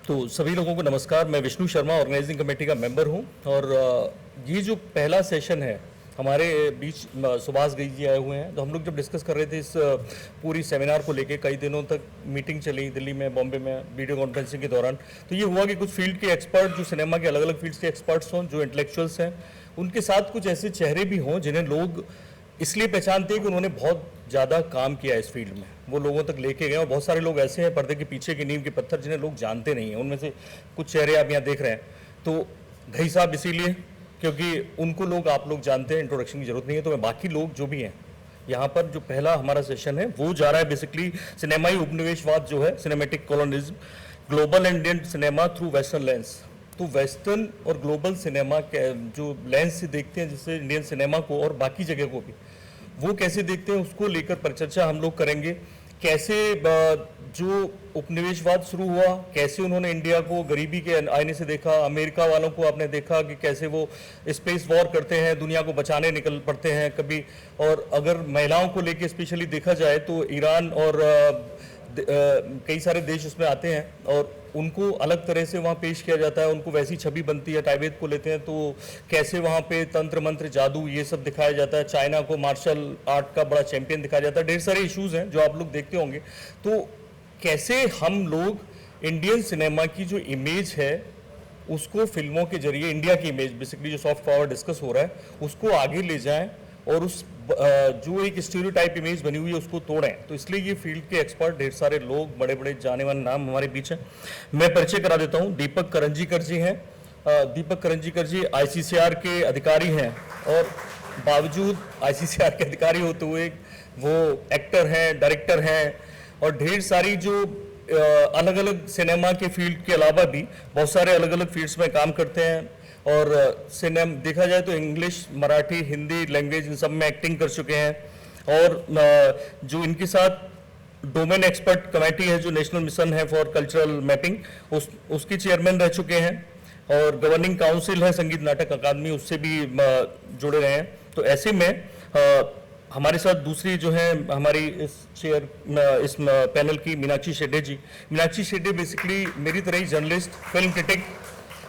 तो सभी लोगों को नमस्कार। मैं विष्णु शर्मा ऑर्गेनाइजिंग कमेटी का मेंबर हूं और ये जो पहला सेशन है हमारे बीच सुभाष गई जी आए हुए हैं। तो हम लोग जब डिस्कस कर रहे थे इस पूरी सेमिनार को लेके, कई दिनों तक मीटिंग चली दिल्ली में, बॉम्बे में, वीडियो कॉन्फ्रेंसिंग के दौरान। तो ये हुआ कि कुछ फील्ड के एक्सपर्ट, जो सिनेमा के अलग अलग फील्ड्स के एक्सपर्ट्स हों, जो इंटेलेक्चुअल्स हैं, उनके साथ कुछ ऐसे चेहरे भी हों जिन्हें लोग इसलिए पहचानते हैं कि उन्होंने बहुत ज़्यादा काम किया इस फील्ड में, वो लोगों तक लेके गए। और बहुत सारे लोग ऐसे हैं पर्दे के पीछे की नींव के पत्थर जिन्हें लोग जानते नहीं हैं। उनमें से कुछ चेहरे आप यहाँ देख रहे हैं। तो घई साहब इसीलिए क्योंकि उनको लोग, आप लोग जानते हैं, इंट्रोडक्शन की जरूरत नहीं है। तो मैं बाकी लोग जो भी हैं यहाँ पर, जो पहला हमारा सेशन है वो जा रहा है बेसिकली सिनेमाई उपनिवेशवाद जो है, cinematic colonialism, global Indian cinema through western lens. तो वेस्टर्न और ग्लोबल सिनेमा के जो लेंस से देखते हैं, जैसे इंडियन सिनेमा को और बाकी जगह को भी, वो कैसे देखते हैं उसको लेकर परिचर्चा हम लोग करेंगे। कैसे जो उपनिवेशवाद शुरू हुआ, कैसे उन्होंने इंडिया को गरीबी के आईने से देखा, अमेरिका वालों को आपने देखा कि कैसे वो स्पेस वॉर करते हैं, दुनिया को बचाने निकल पड़ते हैं कभी। और अगर महिलाओं को लेके स्पेशली देखा जाए तो ईरान और कई सारे देश उसमें आते हैं और उनको अलग तरह से वहाँ पेश किया जाता है, उनको वैसी छवि बनती है। टाइबेट को लेते हैं तो कैसे वहाँ पे तंत्र मंत्र जादू ये सब दिखाया जाता है। चाइना को मार्शल आर्ट का बड़ा चैंपियन दिखाया जाता है। ढेर सारे इश्यूज हैं जो आप लोग देखते होंगे। तो कैसे हम लोग इंडियन सिनेमा की जो इमेज है उसको फिल्मों के जरिए, इंडिया की इमेज बेसिकली जो सॉफ्ट पावर डिस्कस हो रहा है, उसको आगे ले जाएं और उस जो एक स्टीरियोटाइप इमेज बनी हुई है उसको तोड़ें। तो इसलिए ये फील्ड के एक्सपर्ट, ढेर सारे लोग, बड़े बड़े जाने माने नाम हमारे बीच हैं। मैं परिचय करा देता हूँ। दीपक करंजीकर जी हैं। दीपक करंजीकर जी आईसीसीआर के अधिकारी हैं और बावजूद आईसीसीआर के अधिकारी होते हुए वो एक्टर हैं, डायरेक्टर हैं और ढेर सारी जो अलग अलग सिनेमा के फील्ड के अलावा भी बहुत सारे अलग अलग फील्ड्स में काम करते हैं। और सिनेमा देखा जाए तो English, Marathi, Hindi language in सब में एक्टिंग कर चुके हैं। और जो इनके साथ डोमेन एक्सपर्ट कमेटी है, जो नेशनल मिशन है फॉर कल्चरल मैपिंग, उसकी चेयरमैन रह चुके हैं। और गवर्निंग काउंसिल है संगीत नाटक अकादमी, उससे भी जुड़े रहे हैं। तो ऐसे में हमारे साथ दूसरी जो है हमारी इस पैनल की मीनाक्षी शेड्डे जी। मीनाक्षी शेड्डे बेसिकली मेरी तरह ही जर्नलिस्ट, फिल्म क्रिटिक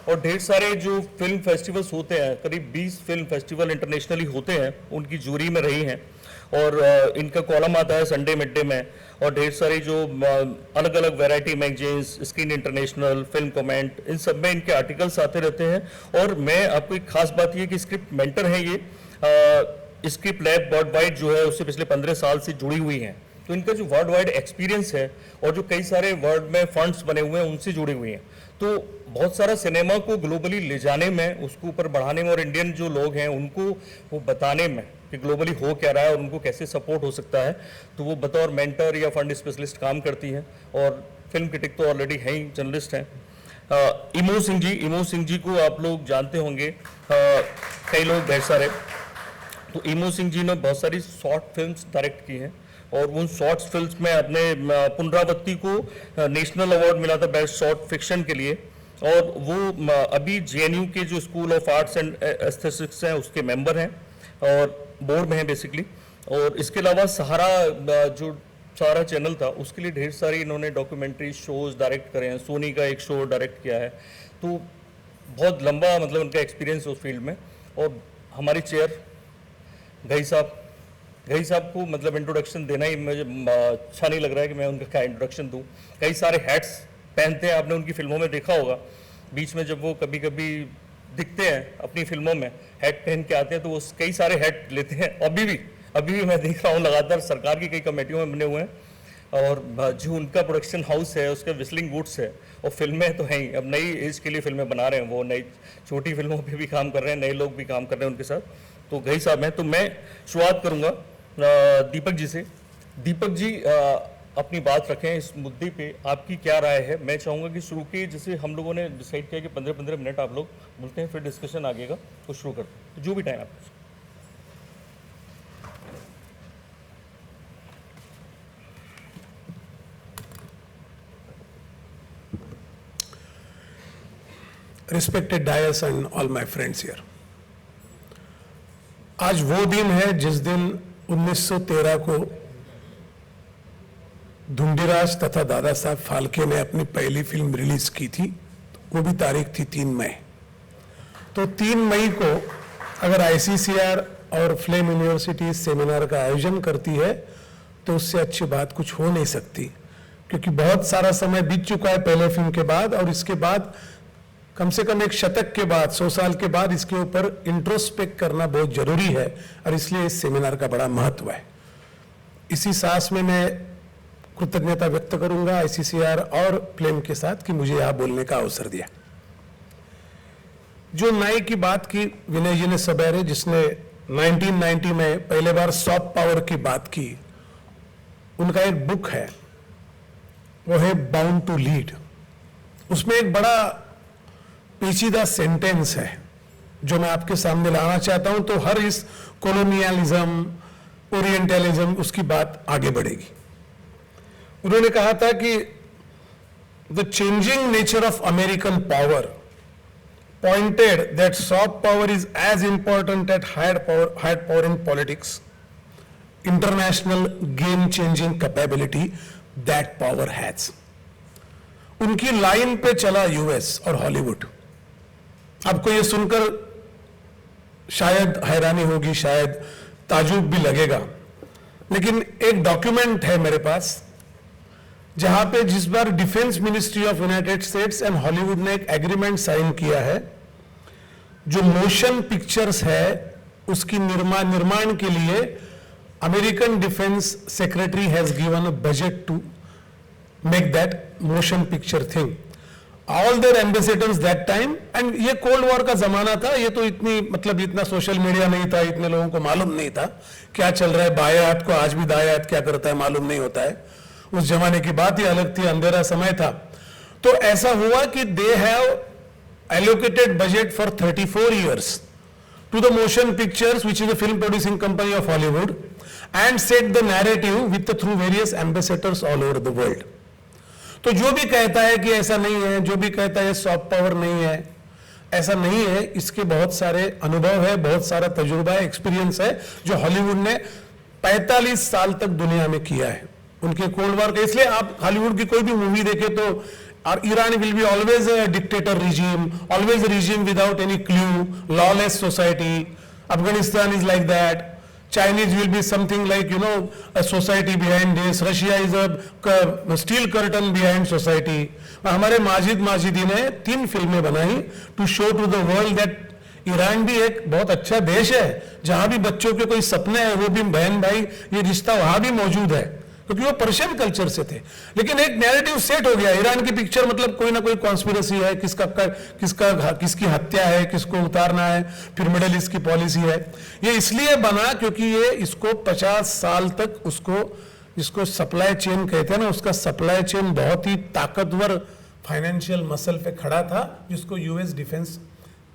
और ढेर सारे जो फिल्म फेस्टिवल्स होते हैं, करीब 20 फिल्म फेस्टिवल इंटरनेशनली होते हैं, उनकी जूरी में रही हैं। और इनका कॉलम आता है संडे मिड डे में। और ढेर सारी जो अलग अलग variety magazines, screen international, film comment, इन सब में इनके आर्टिकल्स आते रहते हैं। और मैं आपको एक खास बात ये कि स्क्रिप्ट मेंटर है ये, स्क्रिप्ट लैब वर्ल्ड वाइड जो है उससे पिछले 15 साल से जुड़ी हुई हैं। तो इनका जो वर्ल्ड वाइड एक्सपीरियंस है और जो कई सारे वर्ल्ड में फंड्स बने हुए हैं उनसे जुड़ी हुई हैं। तो बहुत सारा सिनेमा को ग्लोबली ले जाने में, उसको ऊपर बढ़ाने में और इंडियन जो लोग हैं उनको वो बताने में कि ग्लोबली हो क्या रहा है और उनको कैसे सपोर्ट हो सकता है, तो वो बतौर मेंटर या फंड स्पेशलिस्ट काम करती हैं। और फिल्म क्रिटिक तो ऑलरेडी है ही, जर्नलिस्ट हैं। इमो सिंह जी को आप लोग जानते होंगे, कई लोग ढेर सारे। तो इमो सिंह जी ने बहुत सारी शॉर्ट फिल्म्स डायरेक्ट की हैं और उन शॉर्ट्स फिल्म्स में अपने पुनरावृत्ति को नेशनल अवार्ड मिला था बेस्ट शॉर्ट फिक्शन के लिए। और वो अभी जेएनयू के जो school of arts and aesthetics हैं उसके मेंबर हैं और बोर्ड में हैं बेसिकली। और इसके अलावा जो सहारा चैनल था उसके लिए ढेर सारी इन्होंने डॉक्यूमेंट्री शोज डायरेक्ट करे हैं। सोनी का एक शो डायरेक्ट किया है। तो बहुत लंबा मतलब उनका एक्सपीरियंस उस फील्ड में। और हमारी चेयर घई साहब को मतलब इंट्रोडक्शन देना ही मुझे अच्छा नहीं लग रहा है कि मैं उनका क्या इंट्रोडक्शन दूं। कई सारे हैट्स पहनते हैं, आपने उनकी फिल्मों में देखा होगा। बीच में जब वो कभी कभी दिखते हैं अपनी फिल्मों में हैट पहन के आते हैं तो वो कई सारे हैट लेते हैं। अभी भी मैं देख रहा हूँ लगातार सरकार की कई कमेटियों में बने हुए हैं। और जो उनका प्रोडक्शन हाउस है उसका विस्लिंग वुड्स है। और फिल्में तो हैं ही, अब नई एज के लिए फिल्में बना रहे हैं, वो नई छोटी फिल्मों पे भी काम कर रहे हैं, नए लोग भी काम कर रहे हैं उनके साथ। तो घई साहब हैं। तो मैं शुरुआत करूंगा दीपक जी से। दीपक जी अपनी बात रखें इस मुद्दे पे, आपकी क्या राय है। मैं चाहूँगा कि शुरू के, जैसे हम लोगों ने डिसाइड किया कि 15-15 मिनट आप लोग बोलते हैं, फिर डिस्कशन आगेगा, तो शुरू करते हैं। तो जो भी टाइम आपको। Respected dais and all my friends here. आज वो दिन है जिस दिन 1913 को धुंडीराज तथा दादा साहब फाल्के ने अपनी पहली फिल्म रिलीज की थी, वो भी तारीख थी 3 मई। तो 3 मई को अगर ICCR और फ्लेम यूनिवर्सिटी सेमिनार का आयोजन करती है तो उससे अच्छी बात कुछ हो नहीं सकती, क्योंकि बहुत सारा समय बीत चुका है पहले फिल्म के बाद, और इसके बाद कम से कम एक शतक के बाद, 100 साल के बाद इसके ऊपर इंट्रोस्पेक्ट करना बहुत जरूरी है, और इसलिए इस सेमिनार का बड़ा महत्व है। इसी सांस में मैं कृतज्ञता व्यक्त करूंगा ICCR और फ्लेम के साथ कि मुझे यहाँ बोलने का अवसर दिया। जो नाई की बात की विनय जी ने सवेरे, जिसने 1990 में पहले बार सॉफ्ट पावर की बात की, उनका एक बुक है, वो है बाउंड टू लीड। उसमें एक बड़ा पेचीदा सेंटेंस है जो मैं आपके सामने लाना चाहता हूं, तो हर इस कॉलोनियलिज्म, ओरिएंटलिज्म, उसकी बात आगे बढ़ेगी। उन्होंने कहा था कि the changing nature of American power pointed that soft power is as important as hard power in politics, international game-changing capability that power has. उनकी लाइन पे चला US और हॉलीवुड। आपको ये सुनकर शायद हैरानी होगी, शायद ताजुब भी लगेगा, लेकिन एक डॉक्यूमेंट है मेरे पास जहां पे जिस बार defence ministry of United States and Hollywood ने एक एग्रीमेंट साइन किया है, जो मोशन पिक्चर्स है उसकी निर्माण के लिए American defence secretary has given a budget to make that motion picture thing. All their ambassadors that time, and ये कोल्ड वॉर का जमाना था, ये तो इतनी मतलब इतना सोशल मीडिया नहीं था, इतने लोगों को मालूम नहीं था क्या चल रहा है। बाएं हाथ को आज भी दाएं हाथ क्या करता है मालूम नहीं होता है। उस जमाने की बात ही अलग थी, अंधेरा समय था। तो ऐसा हुआ कि they have allocated budget for 34 years to the motion pictures, which is the film producing company of Hollywood, and set the narrative with through various ambassadors all over the world. तो जो भी कहता है कि ऐसा नहीं है, जो भी कहता है सॉफ्ट पावर नहीं है, ऐसा नहीं है, इसके बहुत सारे अनुभव है, बहुत सारा तजुर्बा है, एक्सपीरियंस है, जो हॉलीवुड ने 45 साल तक दुनिया में किया है उनके कोल्ड वॉर का। इसलिए आप हॉलीवुड की कोई भी मूवी देखे तो Iran will be always a dictator regime, always a regime without any clue, lawless society. Afghanistan is like that. Chinese will be something like, you know, a society behind this. Russia is a steel curtain behind society. हमारे माजिदी ने 3 फिल्में बनाई to show to the world that Iran भी एक बहुत अच्छा देश है, जहां भी बच्चों के कोई सपने हैं, वो भी बहन भाई ये रिश्ता वहां भी मौजूद है, क्योंकि वो पर्शियन कल्चर से थे। लेकिन एक नैरेटिव सेट हो गया, ईरान की पिक्चर मतलब कोई ना कोई कॉन्स्पिरेसी है, किसकी हत्या है, किसको उतारना है, फिर मिडिल ईस्ट की पॉलिसी है। ये इसलिए बना क्योंकि ये इसको 50 साल तक उसको जिसको सप्लाई चेन कहते हैं ना, उसका सप्लाई चेन बहुत ही ताकतवर फाइनेंशियल मसल पे खड़ा था, जिसको US डिफेंस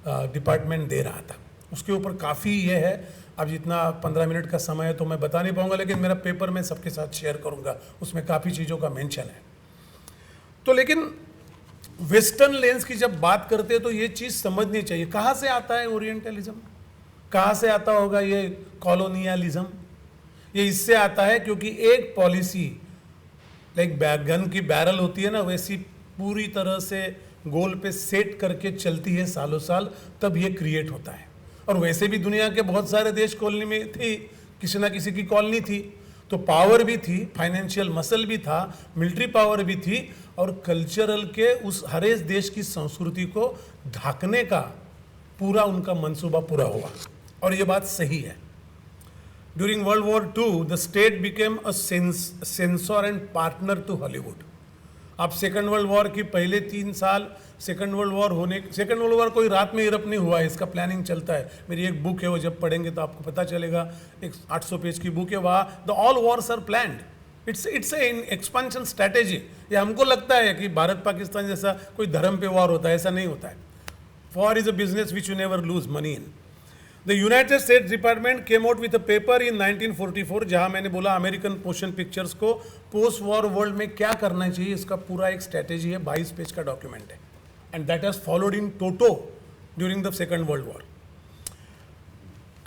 डिपार्टमेंट दे रहा था। उसके ऊपर काफ़ी ये है, अब जितना 15 मिनट का समय है तो मैं बता नहीं पाऊंगा, लेकिन मेरा पेपर में सबके साथ शेयर करूंगा, उसमें काफ़ी चीज़ों का मेंशन है। तो लेकिन वेस्टर्न लेंस की जब बात करते हैं तो ये चीज़ समझनी चाहिए, कहाँ से आता है ओरिएंटलिज्म, कहाँ से आता होगा ये कॉलोनियलिज्म। ये इससे आता है क्योंकि एक पॉलिसी लाइक गन की बैरल होती है ना, वैसी पूरी तरह से गोल पे सेट करके चलती है सालों साल, तब ये क्रिएट होता है। और वैसे भी दुनिया के बहुत सारे देश कॉलोनी में थी, किसी ना किसी की कॉलोनी थी, तो पावर भी थी, फाइनेंशियल मसल भी था, मिलिट्री पावर भी थी, और कल्चरल के उस हर एक देश की संस्कृति को ढाकने का पूरा उनका मंसूबा पूरा हुआ। और ये बात सही है। During world war II the state became a censor and partner to Hollywood. आप सेकेंड वर्ल्ड वॉर की पहले 3 साल, सेकेंड वर्ल्ड वॉर कोई रात में यूरोप नहीं हुआ है, इसका प्लानिंग चलता है। मेरी एक बुक है, वो जब पढ़ेंगे तो आपको पता चलेगा, एक 800 पेज की बुक है, वहाँ the all wars are planned. It's an expansion strategy. ये हमको लगता है कि भारत पाकिस्तान जैसा कोई धर्म पे वॉर होता है, ऐसा नहीं होता है। War is a business which you never lose money in. The United states department came out with a paper in 1944, जहां मैंने बोला अमेरिकन मोशन पिक्चर्स को पोस्ट वॉर वर्ल्ड में क्या करना चाहिए, इसका पूरा एक स्ट्रैटेजी है, 22 पेज का डॉक्यूमेंट है, and that has followed in toto during the second world war.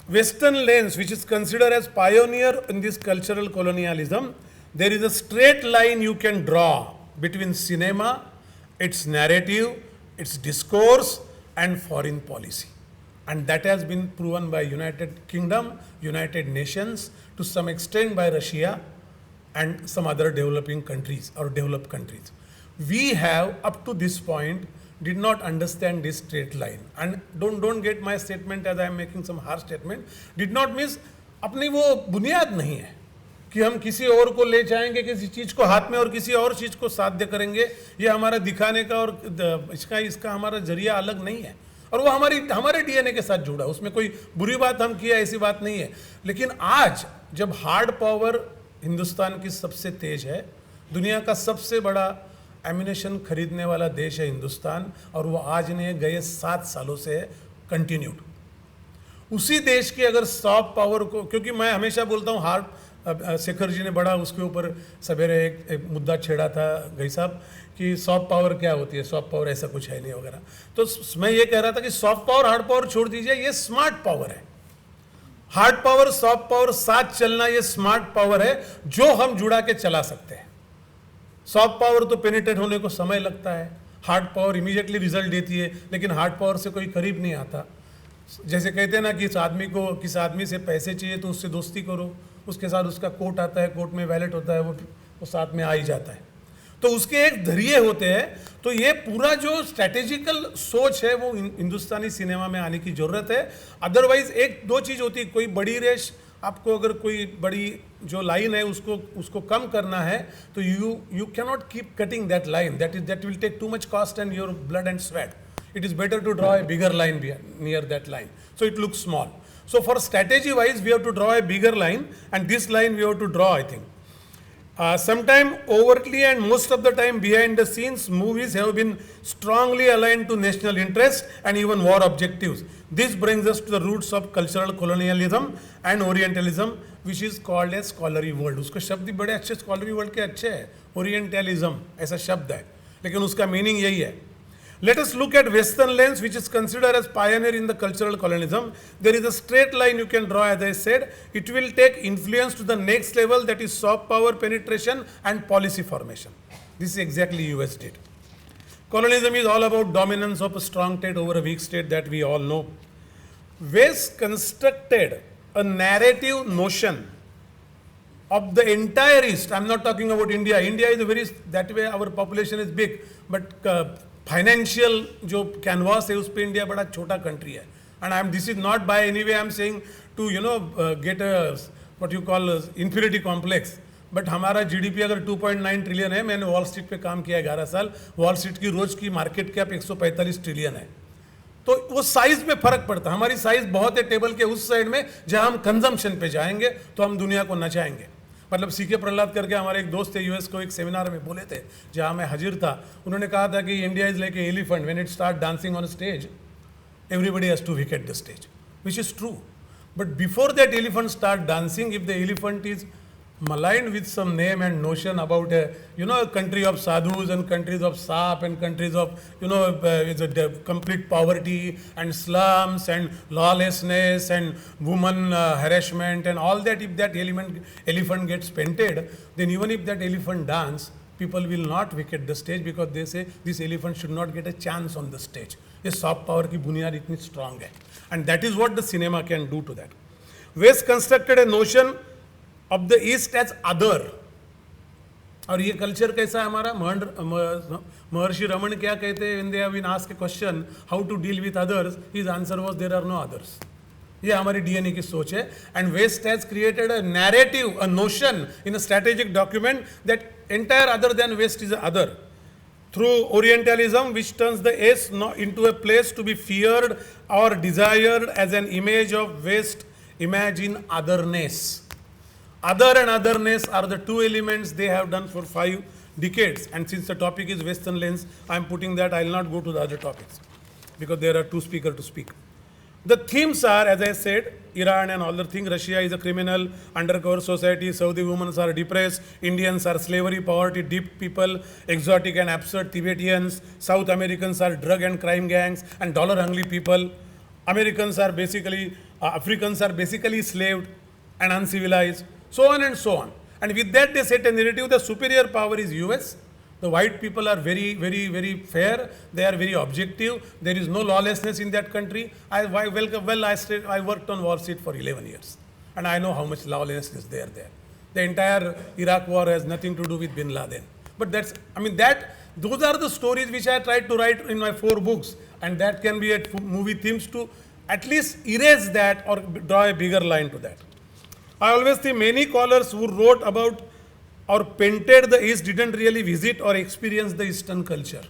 Western lens, which is considered as pioneer in this cultural colonialism, there is a straight line you can draw between cinema, its narrative, its discourse, and foreign policy. And that has been proven by United Kingdom, United Nations, to some extent by Russia and some other developing countries or developed countries. We have, up to this point, did not understand this straight line. And don't get my statement as I am making some harsh statement. Did not means अपनी वो बुनियाद नहीं है कि हम किसी और को ले जाएंगे किसी चीज को हाथ में और किसी और चीज को साध्य करेंगे, ये हमारा दिखाने का और इसका हमारा जरिया अलग नहीं है, और वो हमारे डीएनए के साथ जुड़ा, उसमें कोई बुरी बात हम किया ऐसी बात नहीं है। लेकिन आज जब हार्ड पावर हिंदुस्तान की सबसे तेज है, दुनिया का सबसे बड़ा एम्यूनेशन खरीदने वाला देश है हिंदुस्तान, और वो आज नहीं गए 7 सालों से कंटिन्यूड। उसी देश की अगर सॉफ्ट पावर को, क्योंकि मैं हमेशा बोलता हूँ हार्ड, शेखर जी ने बड़ा उसके ऊपर सवेरे एक मुद्दा छेड़ा था गई साहब कि सॉफ्ट पावर क्या होती है, सॉफ्ट पावर ऐसा कुछ है नहीं वगैरह। तो मैं ये कह रहा था कि सॉफ्ट पावर हार्ड पावर छोड़ दीजिए, ये स्मार्ट पावर है। हार्ड पावर सॉफ्ट पावर साथ चलना ये स्मार्ट पावर है जो हम जुड़ा के चला सकते हैं। सॉफ्ट पावर तो पेनिट्रेट होने को समय लगता है, हार्ड पावर इमीडिएटली रिजल्ट देती है, लेकिन हार्ड पावर से कोई करीब नहीं आता। जैसे कहते हैं ना कि किस आदमी से पैसे चाहिए तो उससे दोस्ती करो, उसके साथ उसका कोर्ट आता है, कोर्ट में वैलेट होता है, वो साथ में आ ही जाता है, तो उसके एक धैर्य होते हैं। तो ये पूरा जो स्ट्रैटेजिकल सोच है वो हिंदुस्तानी सिनेमा में आने की जरूरत है। अदरवाइज एक दो चीज होती है, कोई बड़ी रेस, आपको अगर कोई बड़ी जो लाइन है उसको कम करना है तो you can not keep cutting that line, that will take too much cost and your blood and sweat. It is better to draw a bigger line near that line, so it looks small. So for strategy wise we have to draw a bigger line, and this line we have to draw, I think. Sometime overtly and most of the time behind the scenes, movies have been strongly aligned to national interest and even war objectives. This brings us to the roots of cultural colonialism and Orientalism, which is called as scholarly world. उसके शब्द बड़े अच्छे scholarly world के अच्छे हैं, Orientalism ऐसा शब्द है, लेकिन उसका meaning यही है. Let us look at Western lens, which is considered as pioneer in the cultural colonialism. There is a straight line you can draw, as I said. It will take influence to the next level, that is soft power penetration and policy formation. This is exactly US did. Colonialism is all about dominance of a strong state over a weak state, that we all know. West constructed a narrative notion of the entire East. I'm not talking about India. India is a very, that way our population is big, but financial जो canvas है उस पर India बड़ा छोटा country है. And this is not by any way I am saying to get what you call inferiority complex, but हमारा GDP अगर 2.9 trillion है, मैंने वॉल स्ट्रीट पे काम किया 11 साल, वॉल स्ट्रीट की रोज की मार्केट कैप 145 ट्रिलियन है. तो वो साइज में फर्क पड़ता है. हमारी साइज बहुत है टेबल के उस साइड में, जहां हम कंजम्पशन पे जाएंगे तो हम दुनिया को नचाएंगे. मतलब सीके प्रहलाद करके हमारे एक दोस्त थे यूएस को, एक सेमिनार में बोले थे जहाँ मैं हाजिर था. उन्होंने कहा था कि India is like a elephant, when it start dancing on stage everybody has to vacate the stage, which is true. But before that elephant start dancing, if the elephant is maligned with some name and notion about a country of sadhus and countries of sap and countries of it's a complete poverty and slums and lawlessness and woman harassment and all that, if that elephant gets painted, then even if that elephant dance, people will not vacate the stage, because they say this elephant should not get a chance on the stage. ये soft power की बुनियाद इतनी strong है, and that is what the cinema can do to that. West constructed a notion of the East as other. और ये culture कैसा है हमारा? महर्षि रमन क्या कहते हैं? when they have been asked a question how to deal with others, his answer was there are no others. ये हमारी डीएनए की सोच है. and West has created a narrative, a notion in a strategic document that entire other than West is other, through Orientalism, which turns the East into a place to be feared or desired as an image of West. Imagine otherness. Other and otherness are the two elements they have done for 5 decades. And since the topic is Western lens, I am putting that. I will not go to the other topics because there are 2 speakers to speak. The themes are, as I said, Iran and all the things. Russia is a criminal, undercover society. Saudi women are depressed. Indians are slavery, poverty, deep people, exotic and absurd Tibetans. South Americans are drug and crime gangs and dollar-hungry people. Americans are basically, Africans are basically enslaved and uncivilized. So on and so on. And with that, they set a narrative: the superior power is US. The white people are very, very, very fair. They are very objective. There is no lawlessness in that country. I worked on Wall Street for 11 years, and I know how much lawlessness is there. The entire Iraq war has nothing to do with Bin Laden. But those are the stories which I tried to write in my 4 books, and that can be a movie themes to at least erase that or draw a bigger line to that. I always think many scholars who wrote about or painted the East didn't really visit or experience the Eastern culture.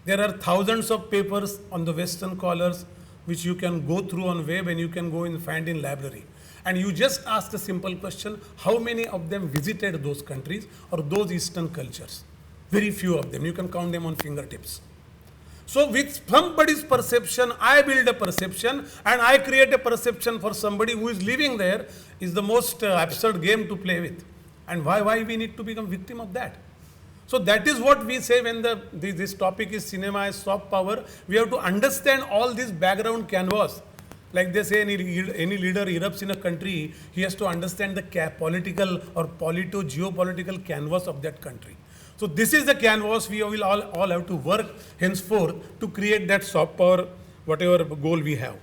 There are thousands of papers on the Western scholars which you can go through on web and you can go and find in library. And you just ask the simple question: how many of them visited those countries or those Eastern cultures? Very few of them. You can count them on fingertips. So with somebody's perception, I build a perception, and I create a perception for somebody who is living there, is the most absurd game to play with. And why we need to become victim of that? So that is what we say when this topic is cinema as soft power. We have to understand all this background canvas. Like they say, any leader erupts in a country, he has to understand the political or geopolitical canvas of that country. So this is the canvas we will all have to work henceforth to create that soft power, whatever goal we have.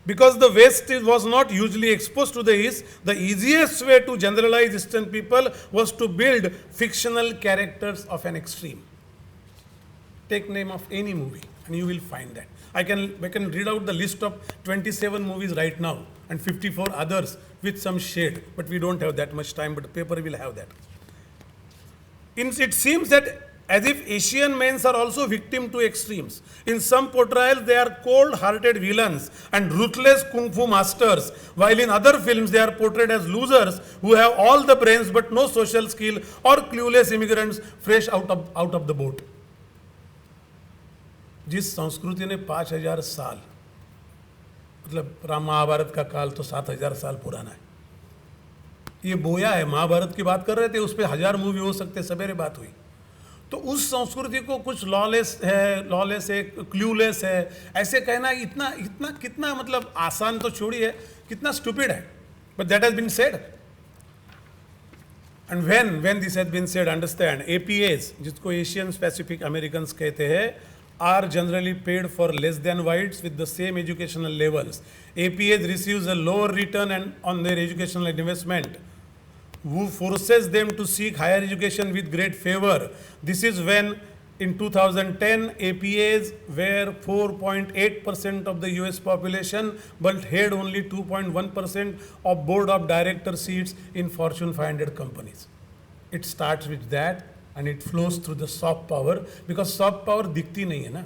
Because the West was not hugely exposed to the East, the easiest way to generalize Eastern people was to build fictional characters of an extreme. Take name of any movie and you will find that. I can read out the list of 27 movies right now and 54 others with some shade, but we don't have that much time, but the paper will have that. It seems that as if Asian men are also victim to extremes. In some portrayals, they are cold-hearted villains and ruthless kung fu masters, while in other films, they are portrayed as losers who have all the brains but no social skill, or clueless immigrants fresh out of the boat. जिस संस्कृति ने 5000 साल, मतलब राम महाभारत का काल तो 7000 साल पुराना है, ये बोया है। महाभारत की बात कर रहे थे, उस पर 1000 मूवी हो सकते, सवेरे बात हुई। तो उस संस्कृति को कुछ लॉलेस है, क्लूलेस है, ऐसे कहना इतना कितना मतलब आसान तो छोड़िए, कितना स्टूपिड है। But that has been said, and when this has been said, understand APS, जिसको एशियन पैसिफिक अमेरिकन कहते हैं, are generally paid for less than whites with the same educational levels. APAs receives a lower return on their educational investment, who forces them to seek higher education with great favor. This is when in 2010 APAs were 4.8% of the US population but had only 2.1% of board of director seats in Fortune 500 companies. It starts with that. And it flows through the soft power, because soft power दिखती नहीं है ना।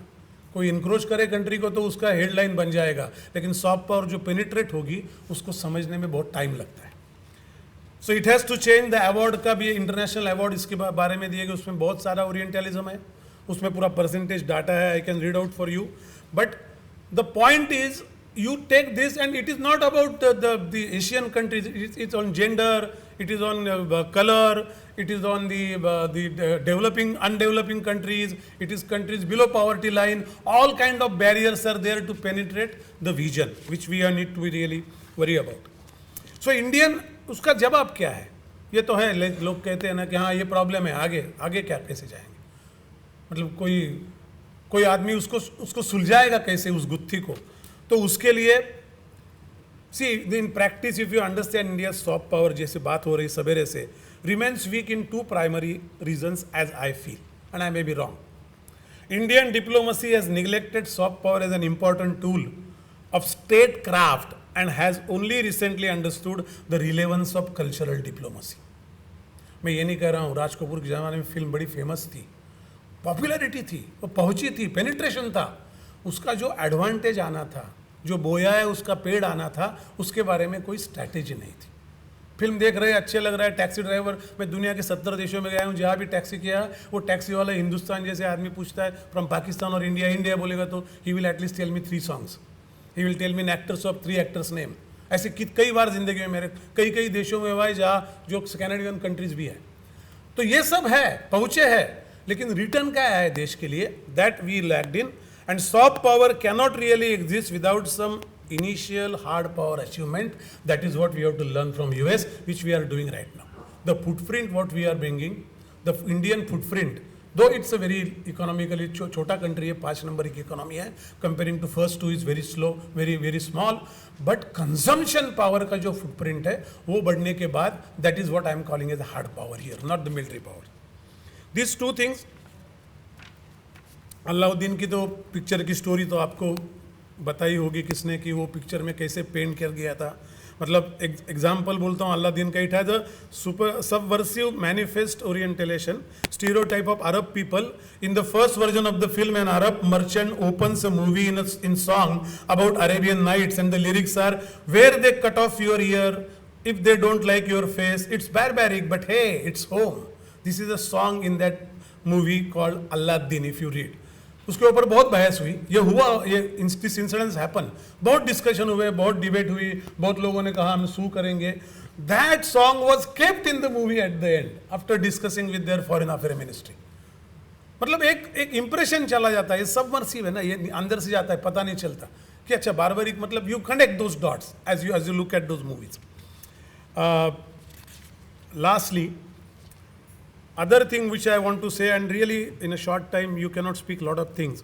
कोई encroach करे country को तो उसका headline बन जाएगा, लेकिन सॉफ्ट पावर जो पेनिट्रेट होगी उसको समझने में बहुत टाइम लगता है। So it has to change. The award का भी इंटरनेशनल अवार्ड इसके बारे में दिए गए, उसमें बहुत सारा ओरिएंटलिज्म है, उसमें पूरा परसेंटेज डाटा है, I can read out for you. But the point is, you take this, and it is not about the Asian countries. It's on gender, it is on color, it is on the developing, undeveloping countries, it is countries below poverty line. All kind of barriers are there to penetrate the vision, which we need to really worry about. So Indian, उसका जवाब क्या है? ये तो है, लोग कहते हैं ना कि हाँ ये प्रॉब्लम है, आगे क्या कैसे जाएंगे? मतलब कोई आदमी उसको सुलझाएगा कैसे उस गुत्थी को? तो उसके लिए see in practice, if you understand India soft power, जैसे बात हो रही सवेरे से, remains weak in 2 primary reasons as I feel, and I may be wrong. Indian diplomacy has neglected soft power as an important tool of statecraft and has only recently understood the relevance of cultural diplomacy. मैं ये नहीं कह रहा हूँ, राज कपूर के ज़माने में film बड़ी फेमस थी, पॉपुलैरिटी थी, वो पहुँची थी, पेनिट्रेशन था, उसका जो एडवांटेज आना था, जो बोया है उसका पेड़ आना था, उसके बारे में कोई स्ट्रैटेजी नहीं थी. फिल्म देख रहे, अच्छे लग रहा है, टैक्सी ड्राइवर, मैं दुनिया के 70 देशों में गया हूँ, जहाँ भी टैक्सी किया, वो टैक्सी वाला हिंदुस्तान जैसे आदमी पूछता है फ्रॉम पाकिस्तान और इंडिया बोलेगा तो he will at least tell me 3 songs, he will tell me actors of 3 actors name. ऐसे कई बार जिंदगी में मेरे कई देशों में हुआ है जहाँ जो कैनेडियन कंट्रीज भी है. तो ये सब है, पहुँचे है, लेकिन रिटर्न क्या है देश के लिए, that we lacked in. And soft power cannot really exist without some initial hard power achievement. That is what we have to learn from US, which we are doing right now. the footprint what we are bringing, the Indian footprint, though it's a very economically छोटा country है, 5 number की economy है, comparing to first two is very slow, very small, but consumption power का जो footprint है वो बढ़ने के बाद that is what I am calling as a hard power here, not the military power. These two things, Alauddin की तो picture की स्टोरी तो आपको बताई होगी किसने कि वो पिक्चर में कैसे पेंट कर गया था. मतलब एग्जाम्पल बोलता हूँ अलाउद्दीन का. It has a super subversive manifest orientation stereotype of Arab people. In the first version of the film an Arab merchant opens a movie in song about Arabian nights and the lyrics are where they cut off your ear if they don't like your face. It's barbaric, but hey, it's home. This is a song in that movie called Aladdin, if you read. उसके ऊपर बहुत बहस हुई, ये हुआ, ये this incidents happen, बहुत discussion हुए, बहुत डिबेट हुई, बहुत लोगों ने कहा हम सू करेंगे. That song was kept in the movie at the end after discussing with their foreign affair ministry. मतलब एक इंप्रेशन चला जाता है, ये सबमर्सिव है ना, ये अंदर से जाता है, पता नहीं चलता कि अच्छा बारबरिक, मतलब you connect those dots as you look at those movies. Lastly, other thing which I want to say, and really in a short time you cannot speak lot of things.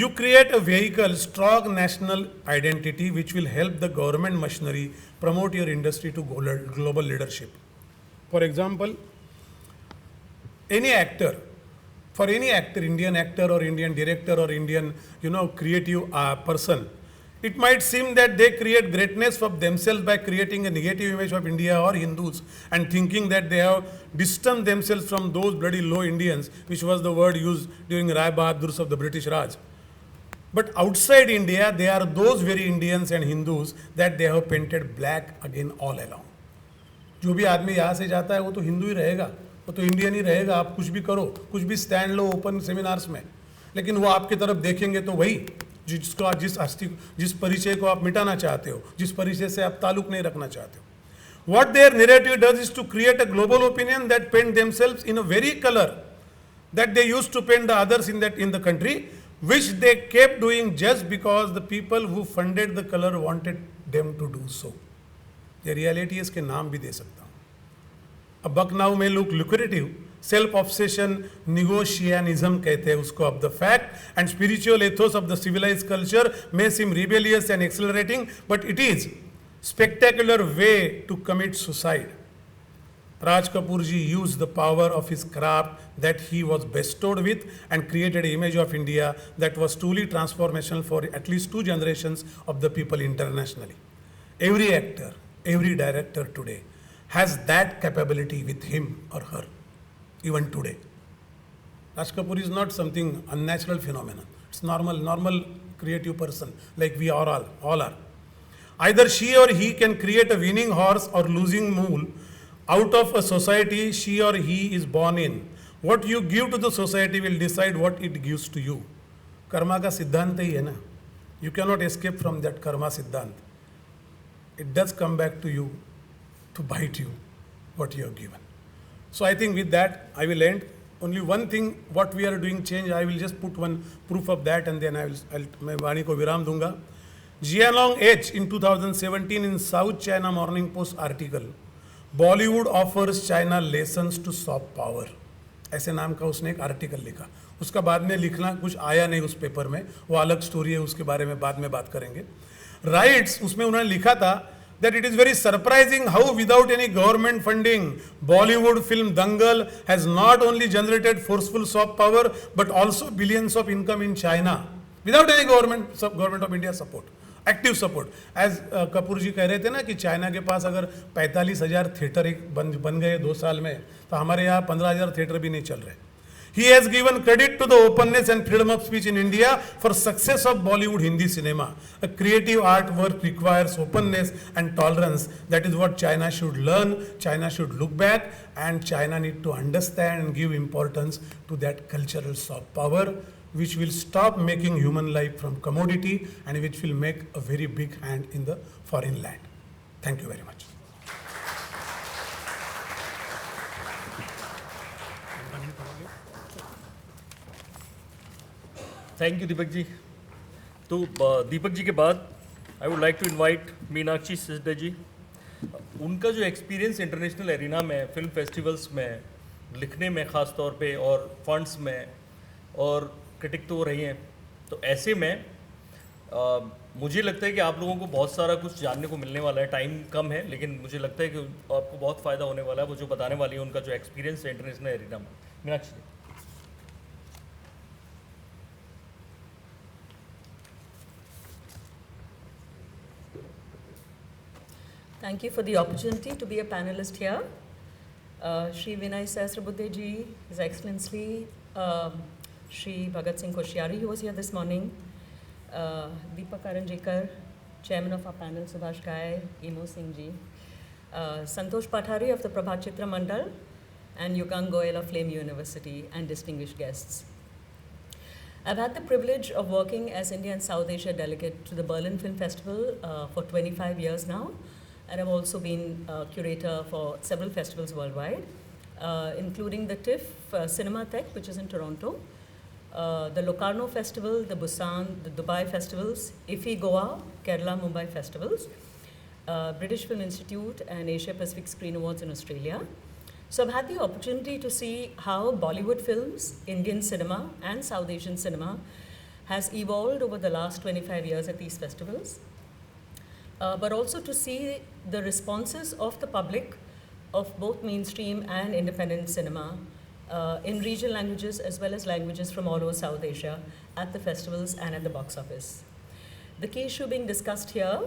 You create a vehicle, strong national identity which will help the government machinery promote your industry to global leadership. For example, any actor, Indian actor or Indian director or Indian, creative person, it might seem that they create greatness for themselves by creating a negative image of India or Hindus and thinking that they have distanced themselves from those bloody low Indians, which was the word used during Rai Bahadurs of the British Raj. But outside India, they are those very Indians and Hindus that they have painted black again all along. जो भी आदमी यहाँ से जाता है वो तो हिंदू ही रहेगा, वो तो इंडियन ही रहेगा. आप कुछ भी करो, कुछ भी स्टैंड लो ओपन सेमिनार्स में, लेकिन वो आपकी तरफ देखेंगे तो वही जिसको जिस परिचय को आप मिटाना चाहते हो, जिस परिचय से आप ताल्लुक नहीं रखना चाहते हो. What their narrative does is to create a global opinion that paint themselves in a very color that they used to paint the others in the country, which they kept doing just because the people who funded the color wanted them to do so. ये reality है, इसके नाम भी दे सकता हूँ. A buck now may look lucrative. Self obsession निगोशियनिज्म कहते हैं उसको of the fact, and spiritual ethos of the civilise culture may seem rebellious and accelerating, but it is spectacular way to commit suicide. Raj Kapoor ji used the power of his craft that he was bestowed with and created an image of India that was truly transformational for at least 2 generations of the people internationally. Every actor, every director today has that capability with him or her. Even today, Raj Kapoor is not something unnatural phenomenon. It's normal creative person like we are all are. Either she or he can create a winning horse or losing mule out of a society she or he is born in. What you give to the society will decide what it gives to you. Karma का सिद्धांत ही है ना. You cannot escape from that karma सिद्धांत. It does come back to you to bite you what you have given. So I think with that I will end. Only one thing, what we are doing change, I will just put one proof of that and then मैं वाणी को विराम दूंगा. Jialong H in 2017 in South China Morning Post article, Bollywood offers China lessons to soft power. ऐसे नाम का उसने एक article लिखा. उसका बाद में लिखना कुछ आया नहीं उस पेपर में, वो अलग स्टोरी है, उसके बारे में बाद में बात करेंगे. राइट्स, उसमें उन्होंने लिखा था that it is very surprising how without any government funding, Bollywood film Dangal has not only generated forceful soft power but also billions of income in China without any government of India support, active support. As Kapoor जी कह रहे थे ना कि China के पास अगर 45,000 theatre एक बन गए 2 साल में, तो हमारे यहाँ 15,000 थिएटर भी नहीं चल रहे. He has given credit to the openness and freedom of speech in India for success of Bollywood Hindi cinema. A creative artwork requires openness and tolerance. That is what China should learn. China should look back, and China need to understand and give importance to that cultural soft power, which will stop making human life from commodity and which will make a very big hand in the foreign land. Thank you very much. Thank you Deepak ji. तो दीपक जी के बाद I would like to invite Meenakshi Sisodia ji. उनका जो experience international arena में, film festivals में, लिखने में ख़ास तौर पे, और फंड्स में, और क्रिटिक तो वो रही हैं, तो ऐसे में मुझे लगता है कि आप लोगों को बहुत सारा कुछ जानने को मिलने वाला है। टाइम कम है, लेकिन मुझे लगता है कि आपको बहुत फ़ायदा होने वाला है, वो जो बताने वाली है उनका जो एक्सपीरियंस है इंटरनेशनल एरिना में। Meenakshi. Thank you for the opportunity to be a panelist here. Shri Vinay Sahasrabudhe ji, His Excellency, Shri Bhagat Singh Koshyari, who was here this morning, Deepak Karanjekar, Chairman of our panel, Subhash Ghai, Emo Singh ji, Santosh Pathari of the Prabhat Chitra Mandal, and Yukang Goyal of Flame University, and distinguished guests. I've had the privilege of working as India and South Asia delegate to the Berlin Film Festival for 25 years now. And I've also been curator for several festivals worldwide, including the TIFF Cinematheque, which is in Toronto, the Locarno Festival, the Busan, the Dubai festivals, IFFI Goa, Kerala, Mumbai festivals, British Film Institute, and Asia Pacific Screen Awards in Australia. So I've had the opportunity to see how Bollywood films, Indian cinema, and South Asian cinema has evolved over the last 25 years at these festivals. But also to see the responses of the public of both mainstream and independent cinema in regional languages as well as languages from all over South Asia at the festivals and at the box office. The key issue being discussed here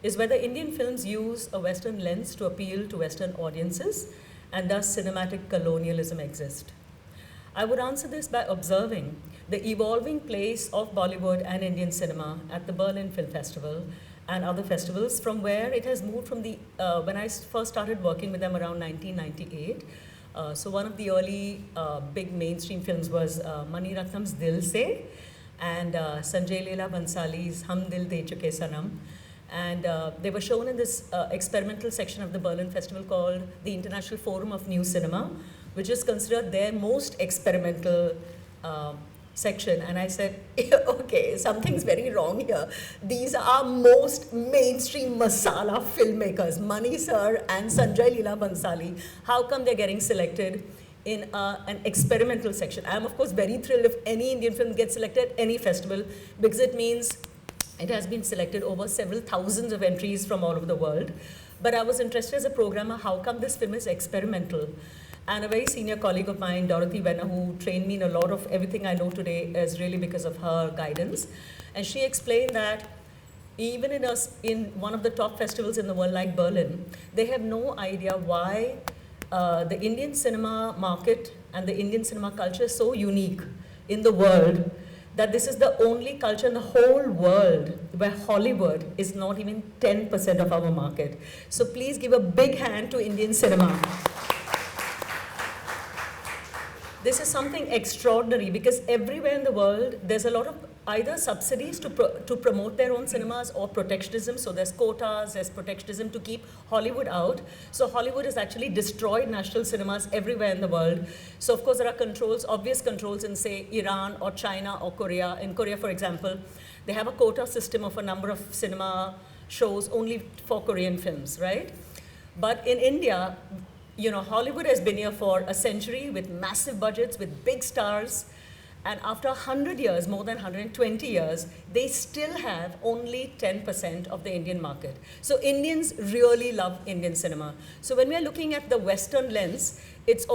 is whether Indian films use a Western lens to appeal to Western audiences and thus cinematic colonialism exists. I would answer this by observing the evolving place of Bollywood and Indian cinema at the Berlin Film Festival and other festivals, from where it has moved from the, when I first started working with them around 1998. So one of the early big mainstream films was Mani Ratnam's Dil Se, and Sanjay Leela Bhansali's Hum Dil De Chuke Sanam. And they were shown in this experimental section of the Berlin Festival called the International Forum of New Cinema, which is considered their most experimental section. And I said, okay, something's very wrong here. These are most mainstream masala filmmakers, Mani sir and Sanjay Leela Bhansali. How come they're getting selected in an experimental section? I'm of course very thrilled if any Indian film gets selected at any festival, because it means it has been selected over several thousands of entries from all over the world. But I was interested as a programmer, how come this film is experimental? And a very senior colleague of mine, Dorothy Wenner, who trained me in a lot of everything I know today, is really because of her guidance. And she explained that even in one of the top festivals in the world like Berlin, they have no idea why the Indian cinema market and the Indian cinema culture is so unique in the world, that this is the only culture in the whole world where Hollywood is not even 10% of our market. So please give a big hand to Indian cinema. This is something extraordinary, because everywhere in the world, there's a lot of either subsidies to promote their own cinemas, or protectionism. So there's quotas, there's protectionism to keep Hollywood out. So Hollywood has actually destroyed national cinemas everywhere in the world. So of course there are controls, obvious controls in say Iran or China or Korea. In Korea, for example, they have a quota system of a number of cinema shows only for Korean films, right? But in India, you know, Hollywood has been here for a century with massive budgets, with big stars. And after 100 years, more than 120 years, they still have only 10% of the Indian market. So Indians really love Indian cinema. So when we're looking at the Western lens, it's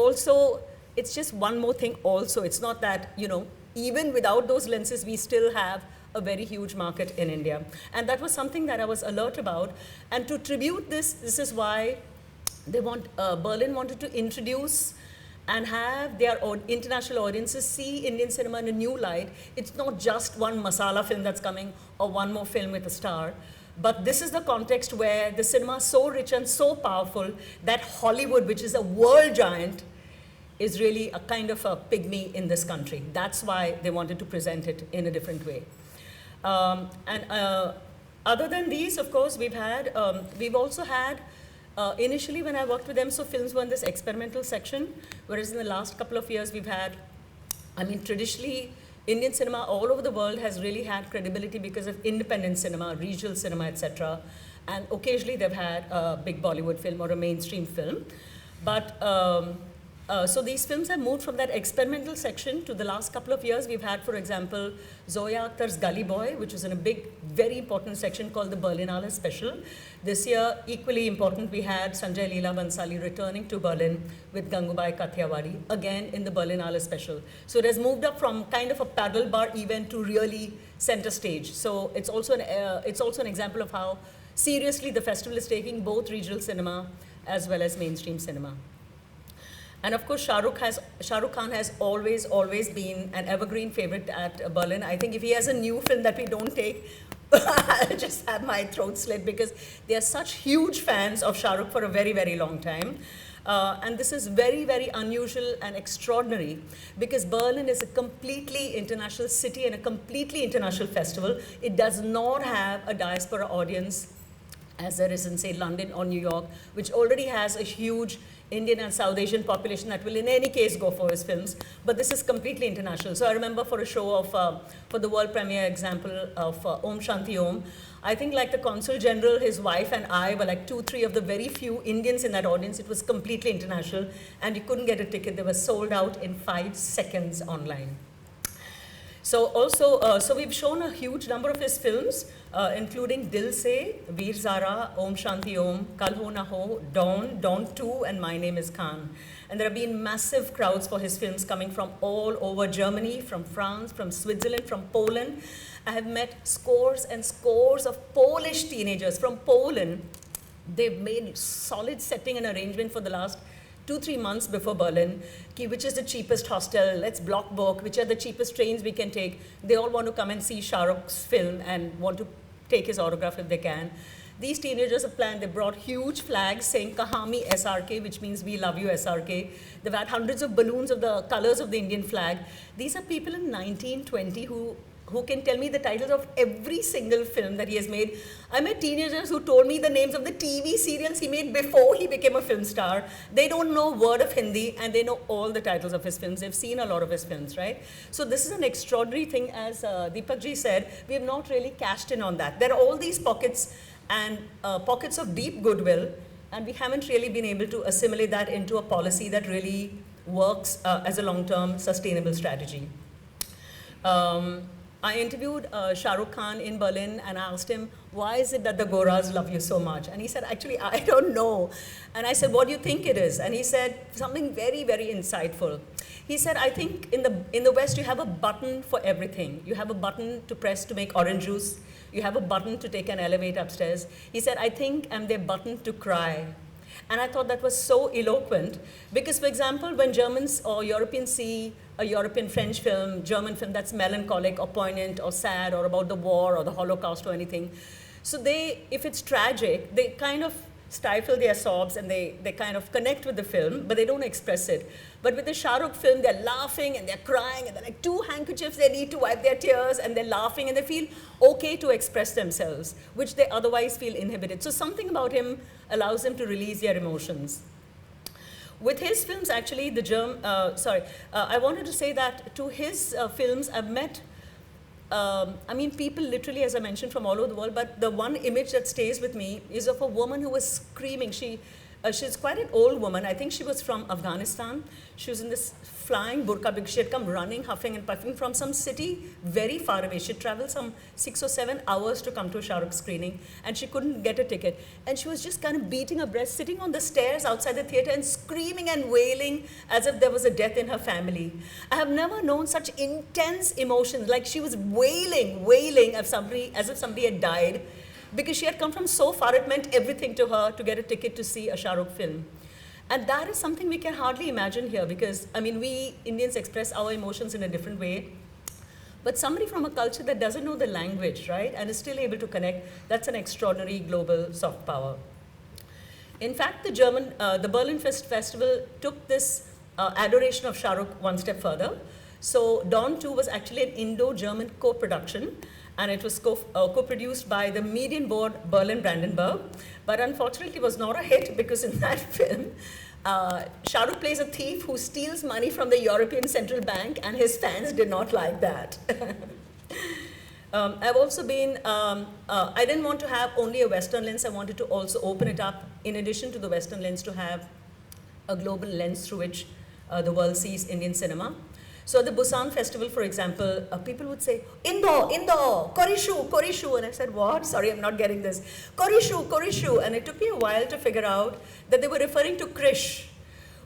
just one more thing also. It's not that, you know, even without those lenses, we still have a very huge market in India. And that was something that I was alert about. And to tribute this is why Berlin wanted to introduce and have their international audiences see Indian cinema in a new light. It's not just one masala film that's coming or one more film with a star, but this is the context where the cinema is so rich and so powerful that Hollywood, which is a world giant, is really a kind of a pygmy in this country. That's why they wanted to present it in a different way. Other than these, of course, we've also had initially, when I worked with them, so films were in this experimental section, whereas in the last couple of years we've had, I mean, traditionally Indian cinema all over the world has really had credibility because of independent cinema, regional cinema, etc. And occasionally they've had a big Bollywood film or a mainstream film. But so these films have moved from that experimental section to the last couple of years. We've had, for example, Zoya Akhtar's Gully Boy, which was in a big, very important section called the Berlinale Special. This year, equally important, we had Sanjay Leela Bansali returning to Berlin with Gangubai Kathiawadi, again in the Berlinale Special. So it has moved up from kind of a paddle bar event to really center stage. So it's also an example of how seriously the festival is taking both regional cinema as well as mainstream cinema. And of course, Shah Rukh Khan has always been an evergreen favorite at Berlin. I think if he has a new film that we don't take, I'll just have my throat slit, because they are such huge fans of Shah Rukh for a very, very long time. And this is very, very unusual and extraordinary, because Berlin is a completely international city and a completely international festival. It does not have a diaspora audience as there is in, say, London or New York, which already has a huge Indian and South Asian population that will in any case go for his films. But this is completely international. So I remember for a show of, for the world premiere example of Om Shanti Om, I think like the Consul General, his wife and I were like 2-3 of the very few Indians in that audience. It was completely international and you couldn't get a ticket. They were sold out in 5 seconds online. So also, so we've shown a huge number of his films, including Dil Se, Veer Zara, Om Shanti Om, Kal Ho Na Ho, Dawn, Dawn 2, and My Name is Khan. And there have been massive crowds for his films coming from all over Germany, from France, from Switzerland, from Poland. I have met scores and scores of Polish teenagers from Poland. They've made solid setting and arrangement for the last 2-3 months before Berlin, which is the cheapest hostel, let's block book, which are the cheapest trains we can take. They all want to come and see Shah Rukh's film and want to take his autograph if they can. These teenagers have planned, they brought huge flags saying Kahami SRK, which means we love you SRK. They've had hundreds of balloons of the colors of the Indian flag. These are people in 1920 who can tell me the titles of every single film that he has made. I met teenagers who told me the names of the TV serials he made before he became a film star. They don't know a word of Hindi and they know all the titles of his films. They've seen a lot of his films, right? So this is an extraordinary thing. As Deepak ji said, we have not really cashed in on that. There are all these pockets and pockets of deep goodwill, and we haven't really been able to assimilate that into a policy that really works as a long-term sustainable strategy. I interviewed Shah Rukh Khan in Berlin and I asked him, why is it that the Goras love you so much? And he said, actually, I don't know. And I said, what do you think it is? And he said something very, very insightful. He said, I think in the West, you have a button for everything. You have a button to press to make orange juice. You have a button to take an elevator upstairs. He said, I think I'm their button to cry. And I thought that was so eloquent because, for example, when Germans or Europeans see a European French film, German film that's melancholic or poignant or sad or about the war or the Holocaust or anything, so they, if it's tragic, they kind of stifle their sobs and they kind of connect with the film, but they don't express it. But with the Shah Rukh film, they're laughing and they're crying and they're like 2 handkerchiefs they need to wipe their tears and they're laughing and they feel okay to express themselves, which they otherwise feel inhibited. So something about him allows them to release their emotions. With his films, actually, I wanted to say that to his films, I've met I mean, people literally, as I mentioned, from all over the world, but the one image that stays with me is of a woman who was screaming. She's quite an old woman. I think she was from Afghanistan. She was in this flying burqa because she had come running, huffing and puffing from some city very far away. She traveled some 6 or 7 hours to come to a Shah Rukh screening, and she couldn't get a ticket. And she was just kind of beating her breast, sitting on the stairs outside the theater and screaming and wailing as if there was a death in her family. I have never known such intense emotions. Like she was wailing as if somebody had died. Because she had come from so far, it meant everything to her to get a ticket to see a Shah Rukh film. And that is something we can hardly imagine here because, I mean, we Indians express our emotions in a different way. But somebody from a culture that doesn't know the language, right, and is still able to connect, that's an extraordinary global soft power. In fact, the Berlin Festival took this adoration of Shah Rukh one step further. So Dawn 2 was actually an Indo-German co-production. And it was co-produced by the Medienboard Berlin-Brandenburg. But unfortunately, it was not a hit because in that film, Shah Rukh plays a thief who steals money from the European Central Bank, and his fans did not like that. I've also been, I didn't want to have only a Western lens, I wanted to also open it up, in addition to the Western lens, to have a global lens through which the world sees Indian cinema. So at the Busan Festival, for example, people would say, Indo, Korishu. And I said, what? Sorry, I'm not getting this. Korishu. And it took me a while to figure out that they were referring to Krish,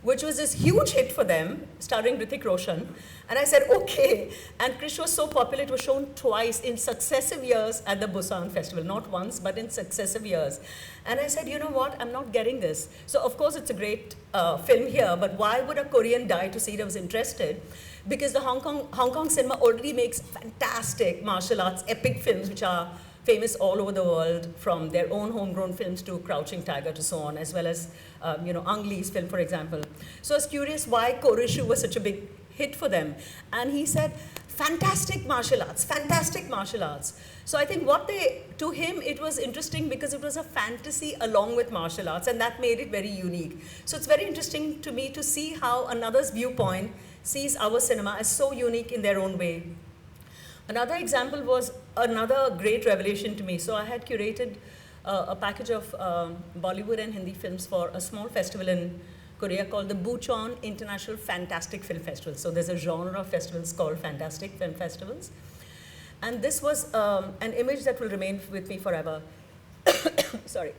which was this huge hit for them, starring Hrithik Roshan. And I said, okay. And Krish was so popular, it was shown twice in successive years at the Busan Festival. Not once, but in successive years. And I said, you know what, I'm not getting this. So of course it's a great film here, but why would a Korean die to see it? I was interested. Because the Hong Kong cinema already makes fantastic martial arts, epic films, which are famous all over the world, from their own homegrown films to Crouching Tiger to so on, as well as Ang Lee's film, for example. So I was curious why Korishu was such a big hit for them. And he said, fantastic martial arts. So I think to him, it was interesting because it was a fantasy along with martial arts, and that made it very unique. So it's very interesting to me to see how another's viewpoint sees our cinema as so unique in their own way. Another example was another great revelation to me. So I had curated a package of Bollywood and Hindi films for a small festival in Korea called the Bucheon International Fantastic Film Festival. So there's a genre of festivals called Fantastic Film Festivals. And this was an image that will remain with me forever. Sorry.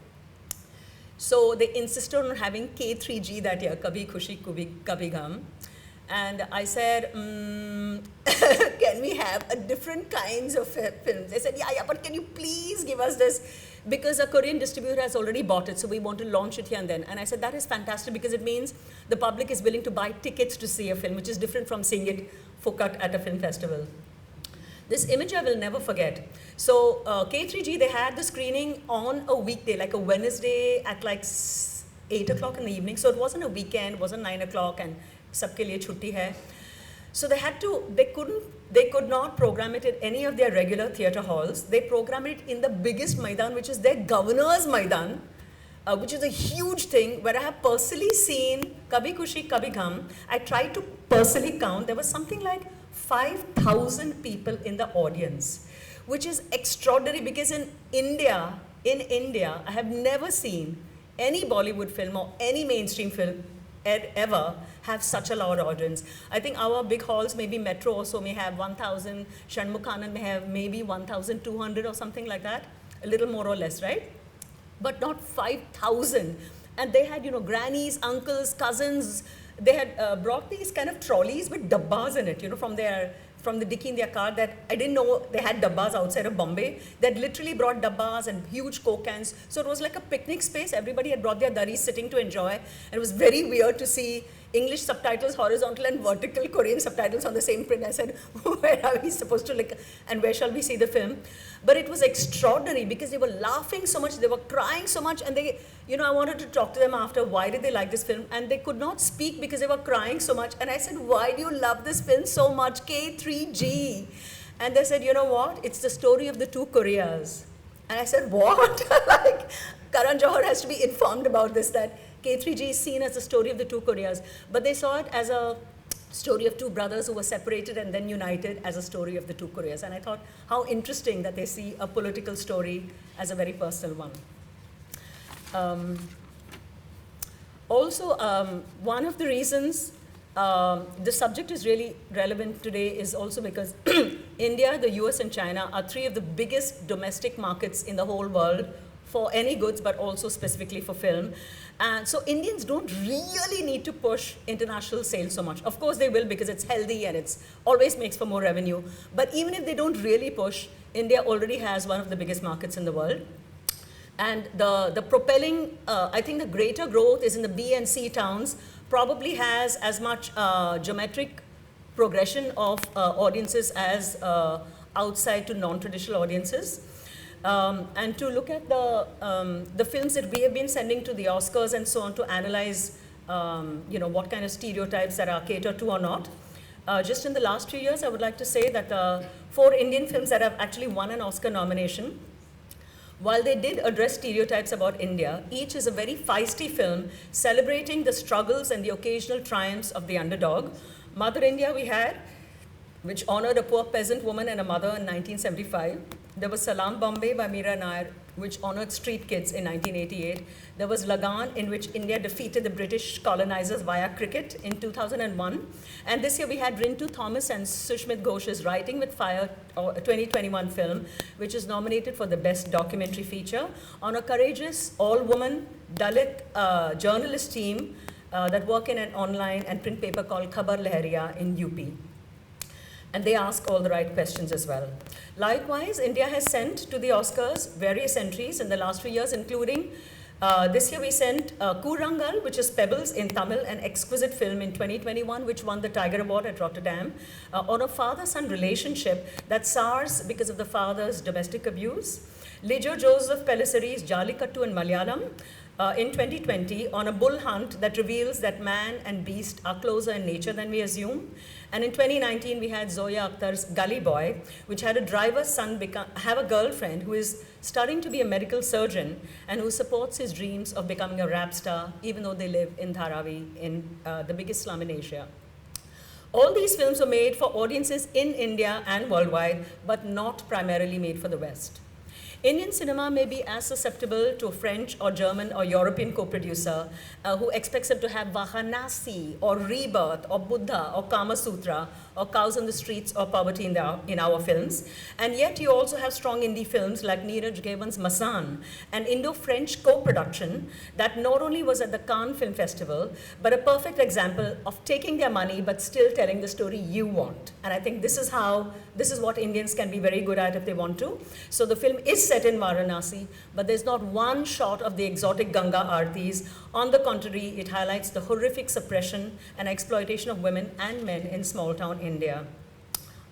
So they insisted on having K3G that year, Kabhi Khushi Kabhi Gham. And I said, can we have a different kinds of films? They said, yeah, but can you please give us this? Because a Korean distributor has already bought it, so we want to launch it here and then. And I said, that is fantastic because it means the public is willing to buy tickets to see a film, which is different from seeing it focused at a film festival. This image I will never forget. So K3G, they had the screening on a weekday, like a Wednesday at like 8 o'clock in the evening. So it wasn't a weekend, it wasn't 9 o'clock, and sabke liye chutti hai. So they could not program it in any of their regular theatre halls. They programmed it in the biggest Maidan, which is their governor's Maidan, which is a huge thing, where I have personally seen Kabhi Khushi Kabhi Gham. I tried to personally count. There was something like 5,000 people in the audience, which is extraordinary because in India, I have never seen any Bollywood film or any mainstream film ever have such a loud audience. I think our big halls, maybe Metro also may have 1,000, Shanmukhanand may have maybe 1,200 or something like that, a little more or less, right? But not 5,000. And they had, grannies, uncles, cousins. They had brought these kind of trolleys with dabbas in it, from the dicky in their car, that I didn't know they had dabbas outside of Bombay. They had literally brought dabbas and huge Coke cans. So it was like a picnic space. Everybody had brought their daris sitting to enjoy. And it was very weird to see English subtitles, horizontal and vertical Korean subtitles on the same print. I said, where are we supposed to look and where shall we see the film? But it was extraordinary because they were laughing so much, they were crying so much, and they, I wanted to talk to them after, why did they like this film? And they could not speak because they were crying so much. And I said, why do you love this film so much, K3G? And they said, you know what? It's the story of the two Koreas. And I said, what? Like, Karan Johar has to be informed about this, that K3G is seen as the story of the two Koreas. But they saw it as a story of two brothers who were separated and then united as a story of the two Koreas. And I thought, how interesting that they see a political story as a very personal one. Also, one of the reasons the subject is really relevant today is also because India, the US, and China are three of the biggest domestic markets in the whole world for any goods, but also specifically for film. And so Indians don't really need to push international sales so much. Of course they will, because it's healthy and it's always makes for more revenue. But even if they don't really push, India already has one of the biggest markets in the world. And the propelling, I think the greater growth is in the B and C towns, probably has as much geometric progression of audiences as outside to non-traditional audiences. And to look at the films that we have been sending to the Oscars and so on to analyze, what kind of stereotypes that are catered to or not. Just in the last 2 years, I would like to say that 4 Indian films that have actually won an Oscar nomination. While they did address stereotypes about India, each is a very feisty film celebrating the struggles and the occasional triumphs of the underdog. Mother India we had, which honored a poor peasant woman and a mother in 1975. There was Salam Bombay by Meera Nair, which honored street kids in 1988. There was Lagan, in which India defeated the British colonizers via cricket in 2001. And this year we had Rintu Thomas and Sushmit Ghosh's Writing with Fire, a 2021 film, which is nominated for the Best Documentary Feature on a courageous, all-woman, Dalit journalist team that work in an online and print paper called Khabar Lahariya in UP. And they ask all the right questions as well. Likewise, India has sent to the Oscars various entries in the last few years, including this year we sent Kurangal, which is Pebbles in Tamil, an exquisite film in 2021, which won the Tiger Award at Rotterdam, on a father-son relationship that sours because of the father's domestic abuse. Lijo Joseph Pelliceri's Jallikattu in Malayalam, in 2020 on a bull hunt that reveals that man and beast are closer in nature than we assume. And in 2019, we had Zoya Akhtar's Gully Boy, which had a driver's son have a girlfriend who is studying to be a medical surgeon and who supports his dreams of becoming a rap star, even though they live in Dharavi, in the biggest slum in Asia. All these films were made for audiences in India and worldwide, but not primarily made for the West. Indian cinema may be as susceptible to a French or German or European co-producer who expects them to have Varanasi or Rebirth or Buddha or Kama Sutra or Cows on the Streets or Poverty in our films. And yet you also have strong indie films like Neeraj Gewan's Masan, an Indo-French co-production that not only was at the Cannes Film Festival, but a perfect example of taking their money but still telling the story you want. And I think this is what Indians can be very good at if they want to. So the film is set in Varanasi, but there's not one shot of the exotic Ganga Aartis. On the contrary, it highlights the horrific suppression and exploitation of women and men in small-town India.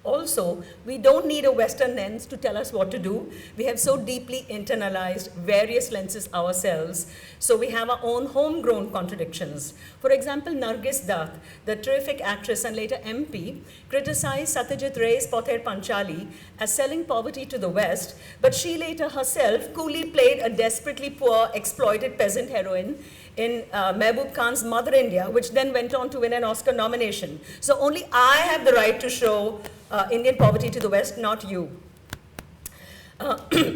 Also, we don't need a Western lens to tell us what to do. We have so deeply internalized various lenses ourselves, so we have our own homegrown contradictions. For example, Nargis Dutt, the terrific actress and later MP, criticized Satyajit Ray's Pother Panchali as selling poverty to the West, but she later herself coolly played a desperately poor, exploited peasant heroine in Mehboob Khan's Mother India, which then went on to win an Oscar nomination. So only I have the right to show Indian poverty to the West, not you.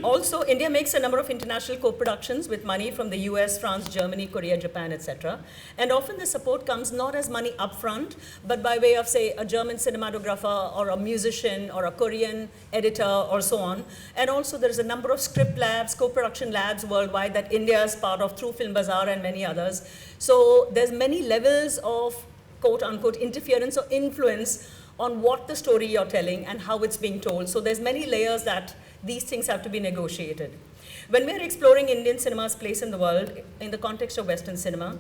Also, India makes a number of international co-productions with money from the US, France, Germany, Korea, Japan, etc. And often the support comes not as money upfront, but by way of, say, a German cinematographer or a musician or a Korean editor or so on. And also there's a number of script labs, co-production labs worldwide that India is part of through Film Bazaar and many others. So there's many levels of quote-unquote interference or influence on what the story you're telling and how it's being told. So there's many layers that these things have to be negotiated. When we're exploring Indian cinema's place in the world in the context of Western cinema,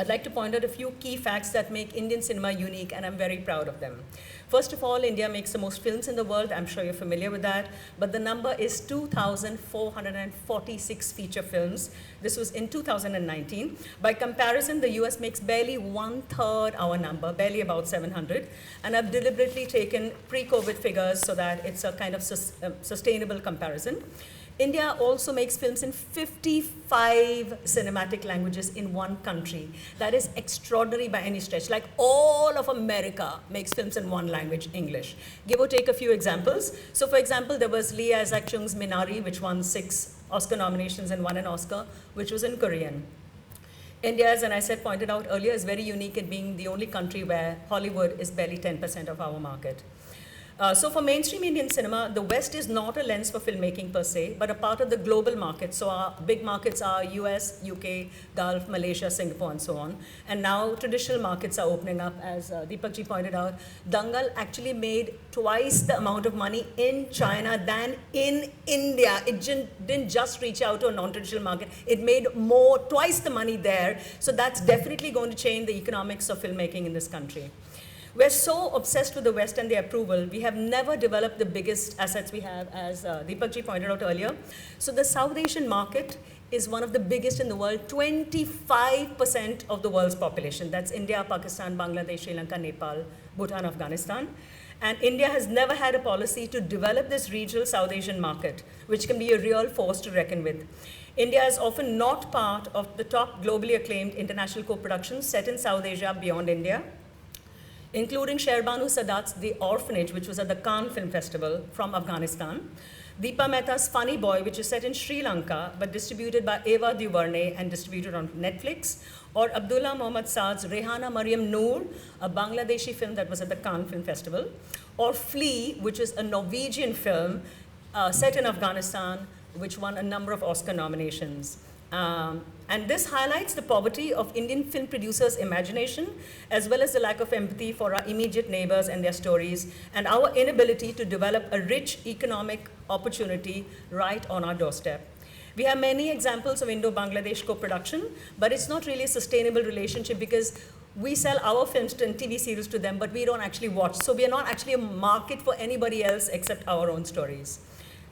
I'd like to point out a few key facts that make Indian cinema unique, and I'm very proud of them. First of all, India makes the most films in the world. I'm sure you're familiar with that. But the number is 2,446 feature films. This was in 2019. By comparison, the US makes barely 1/3 our number, barely about 700. And I've deliberately taken pre-COVID figures so that it's a kind of sustainable comparison. India also makes films in 55 cinematic languages in one country. That is extraordinary by any stretch. Like all of America makes films in one language, English. Give or take a few examples. So for example, there was Lee Isaac Chung's Minari, which won 6 Oscar nominations and won an Oscar, which was in Korean. India, as I said, pointed out earlier, is very unique in being the only country where Hollywood is barely 10% of our market. So for mainstream Indian cinema, the West is not a lens for filmmaking per se, but a part of the global market. So our big markets are US, UK, Gulf, Malaysia, Singapore, and so on. And now traditional markets are opening up, as Deepakji pointed out. Dangal actually made twice the amount of money in China than in India. It didn't just reach out to a non-traditional market. It made twice the money there. So that's definitely going to change the economics of filmmaking in this country. We're so obsessed with the West and the approval, we have never developed the biggest assets we have, as Deepakji pointed out earlier. So the South Asian market is one of the biggest in the world, 25% of the world's population. That's India, Pakistan, Bangladesh, Sri Lanka, Nepal, Bhutan, Afghanistan. And India has never had a policy to develop this regional South Asian market, which can be a real force to reckon with. India is often not part of the top globally acclaimed international co-productions set in South Asia beyond India, including Sherbanu Sadat's The Orphanage, which was at the Cannes Film Festival from Afghanistan, Deepa Mehta's Funny Boy, which is set in Sri Lanka but distributed by Eva DuVernay and distributed on Netflix, or Abdullah Mohammad Saad's Rehana Maryam Noor, a Bangladeshi film that was at the Cannes Film Festival, or Flea, which is a Norwegian film set in Afghanistan, which won a number of Oscar nominations. And this highlights the poverty of Indian film producers' imagination, as well as the lack of empathy for our immediate neighbors and their stories, and our inability to develop a rich economic opportunity right on our doorstep. We have many examples of Indo-Bangladesh co-production, but it's not really a sustainable relationship because we sell our films and TV series to them, but we don't actually watch. So we are not actually a market for anybody else except our own stories.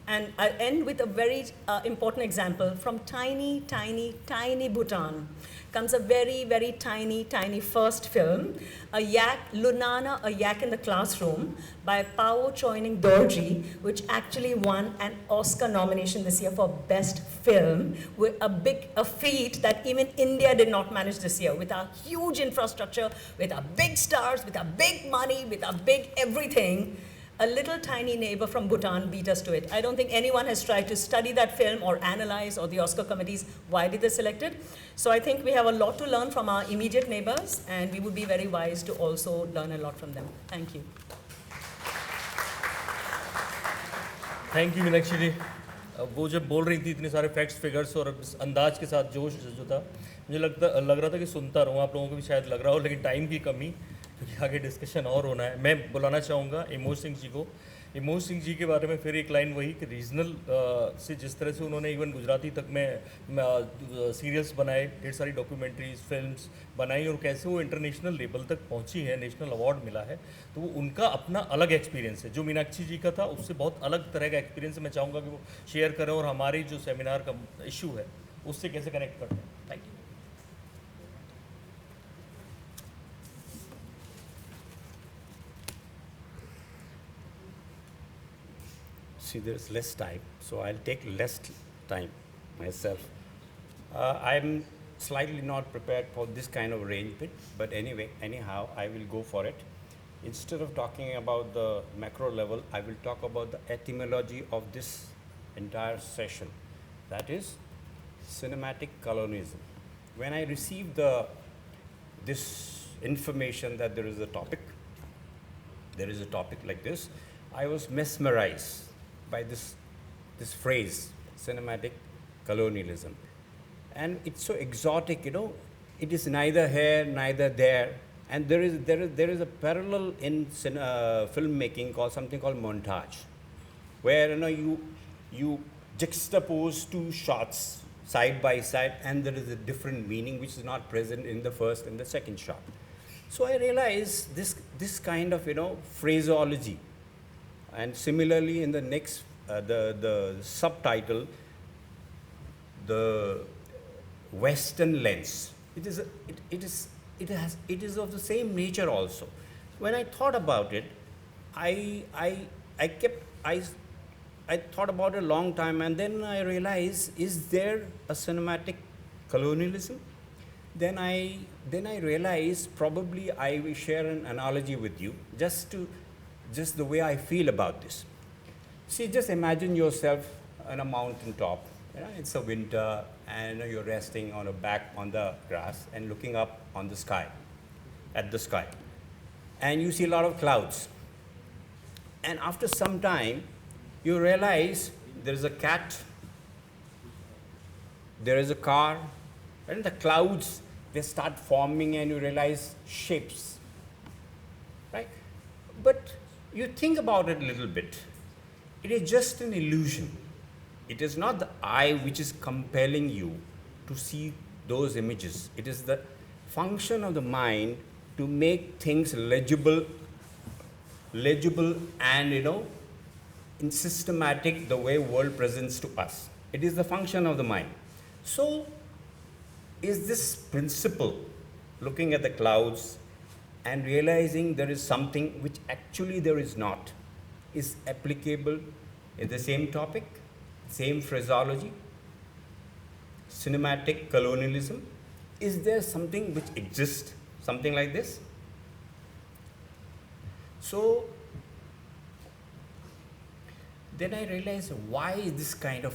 And I'll end with a very important example. From tiny, tiny, tiny Bhutan comes a very, very tiny, tiny first film, a yak, Lunana, a yak in the classroom, by Pao Choining Dorji, which actually won an Oscar nomination this year for Best Film, with a feat that even India did not manage this year, with our huge infrastructure, with our big stars, with our big money, with our big everything. A little tiny neighbor from Bhutan beat us to it. I don't think anyone has tried to study that film or analyze, or the Oscar committees, why did they select it. So I think we have a lot to learn from our immediate neighbors, and we would be very wise to also learn a lot from them. Thank you. Thank you Meenakshi ji. वो जब बोल रही थी इतने सारे facts figures और इस अंदाज के साथ जोश जो था, मुझे लग रहा था कि सुनता रहूँ, आप लोगों को भी शायद लग रहा हो, लेकिन टाइम की कमी, क्योंकि आगे डिस्कशन और होना है। मैं बुलाना चाहूँगा इमोज सिंह जी को। इमोज सिंह जी के बारे में फिर एक लाइन वही कि रीजनल से जिस तरह से उन्होंने इवन गुजराती तक में सीरियल्स बनाए, ढेर सारी डॉक्यूमेंट्रीज फिल्म्स बनाई, और कैसे वो इंटरनेशनल लेवल तक पहुंची है, नेशनल अवार्ड मिला है, तो वो उनका अपना अलग एक्सपीरियंस है। जो मीनाक्षी जी का था उससे बहुत अलग तरह का एक्सपीरियंस है। मैं चाहूँगा कि वो शेयर करें और हमारी जो सेमिनार का इशू है उससे कैसे कनेक्ट करते हैं। Thank you. See, there's less time, so I'll take less time myself. I'm slightly not prepared for this kind of arrangement, but anyhow, I will go for it. Instead of talking about the macro level, I will talk about the etymology of this entire session, that is cinematic colonialism. When I received this information that there is a topic like this, I was mesmerized by this phrase, cinematic colonialism. And it's so exotic, it is neither here, neither there. And there is a parallel in filmmaking something called montage, where you juxtapose two shots side by side, and there is a different meaning which is not present in the first and the second shot. So I realized this kind of phraseology. And similarly, in the next, the subtitle, the Western lens, it is of the same nature also. When I thought about it, I thought about it a long time, and then I realized, is there a cinematic colonialism? Then I realized probably I will share an analogy with you, just the way I feel about this. See, just imagine yourself on a mountain top. It's a winter, and you're resting on a back on the grass and looking up on the sky, at the sky. And you see a lot of clouds. And after some time, you realize there is a cat, there is a car, and the clouds, they start forming, and you realize shapes, right? But you think about it a little bit. It is just an illusion. It is not the eye which is compelling you to see those images. It is the function of the mind to make things legible and, in systematic the way world presents to us. It is the function of the mind. So, is this principle, looking at the clouds and realizing there is something which actually there is not, is applicable in the same topic, same phraseology, cinematic colonialism. Is there something which exists, something like this? So then I realized why this kind of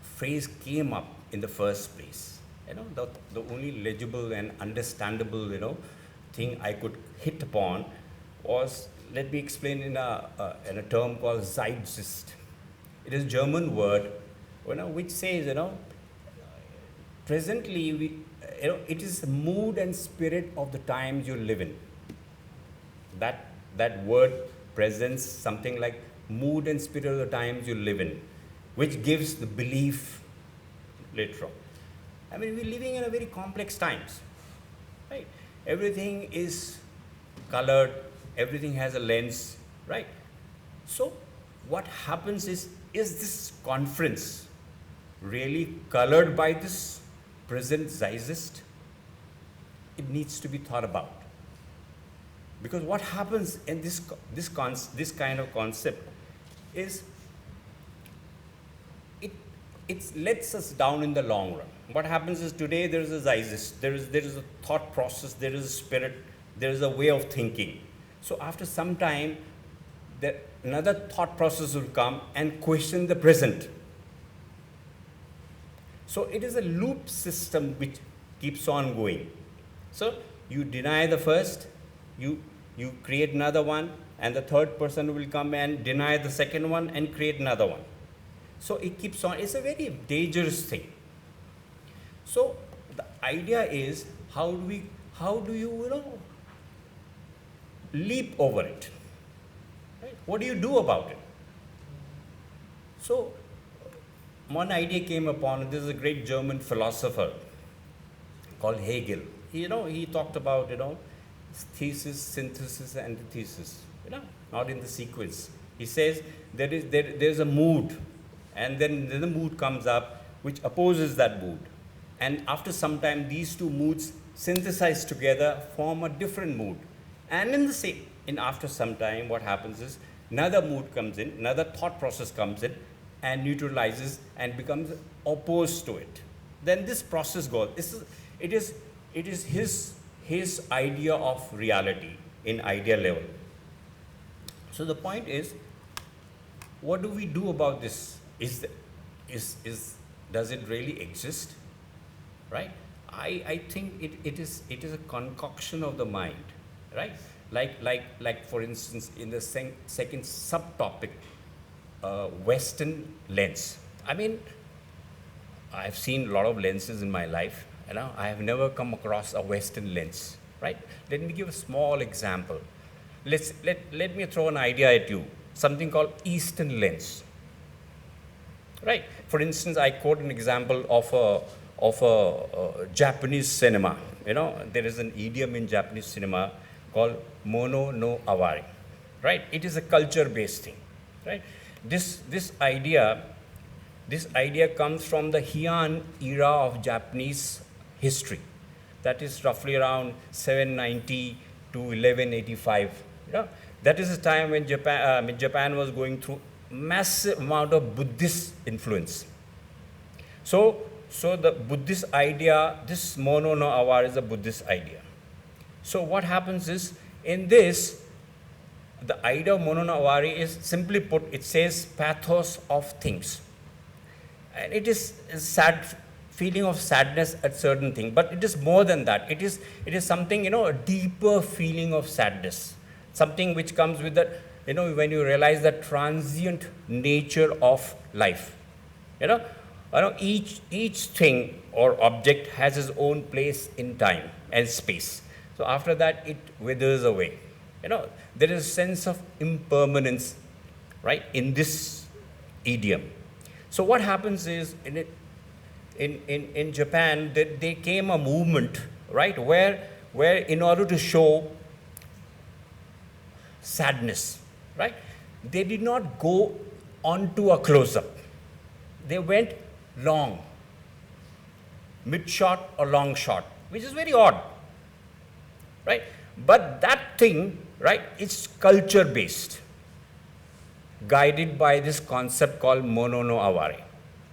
phrase came up in the first place. The only legible and understandable thing I could hit upon was, let me explain in a term called Zeitgeist. It is a German word, which says presently it is the mood and spirit of the times you live in. That word presents something like mood and spirit of the times you live in, which gives the belief later on. I mean, we're living in a very complex times, right? Everything is colored, everything has a lens, right? So what happens is this conference really colored by this present zeitgeist? It needs to be thought about. Because what happens in this kind of concept is it lets us down in the long run. What happens is today there is a zeitgeist, there is a thought process, there is a spirit, there is a way of thinking. So after some time, another thought process will come and question the present. So it is a loop system which keeps on going. So you deny the first, you create another one, and the third person will come and deny the second one and create another one. So it keeps on. It's a very dangerous thing. So the idea is, how do you leap over it? Right? What do you do about it? So one idea came upon. This is a great German philosopher called Hegel. He talked about thesis, synthesis, antithesis. Not in the sequence. He says there is a mood, and then the mood comes up which opposes that mood, and after some time these two moods synthesize together, form a different mood, and after some time what happens is another mood comes in, another thought process comes in and neutralizes and becomes opposed to it. Then this process goes. It is his idea of reality in idea level. So the point is, what do we do about this? Does it really exist? Right? I think it is a concoction of the mind, right? Like for instance, in the second subtopic, Western lens. I mean, I've seen a lot of lenses in my life. I have never come across a Western lens, right? Let me give a small example. Let me throw an idea at you. Something called Eastern lens, right? For instance, I quote an example of a Japanese cinema. There is an idiom in Japanese cinema called mono no awari, right? It is a culture-based thing, right? This idea comes from the Heian era of Japanese history. That is roughly around 790 to 1185. That is the time when Japan was going through massive amount of Buddhist influence. So the Buddhist idea, this mono no awari is a Buddhist idea. So what happens is, in this, the idea of mono no awari is, simply put, it says pathos of things. And it is a sad feeling of sadness at certain thing, but it is more than that. It is something, a deeper feeling of sadness. Something which comes with that, when you realize the transient nature of life. Each thing or object has its own place in time and space. So after that, it withers away. There is a sense of impermanence, right, in this idiom. So what happens is, in Japan, there came a movement, right, where in order to show sadness, right, they did not go onto a close-up. They went long, mid-shot or long shot, which is very odd, right? But that thing, right, it's culture based, guided by this concept called mono no aware,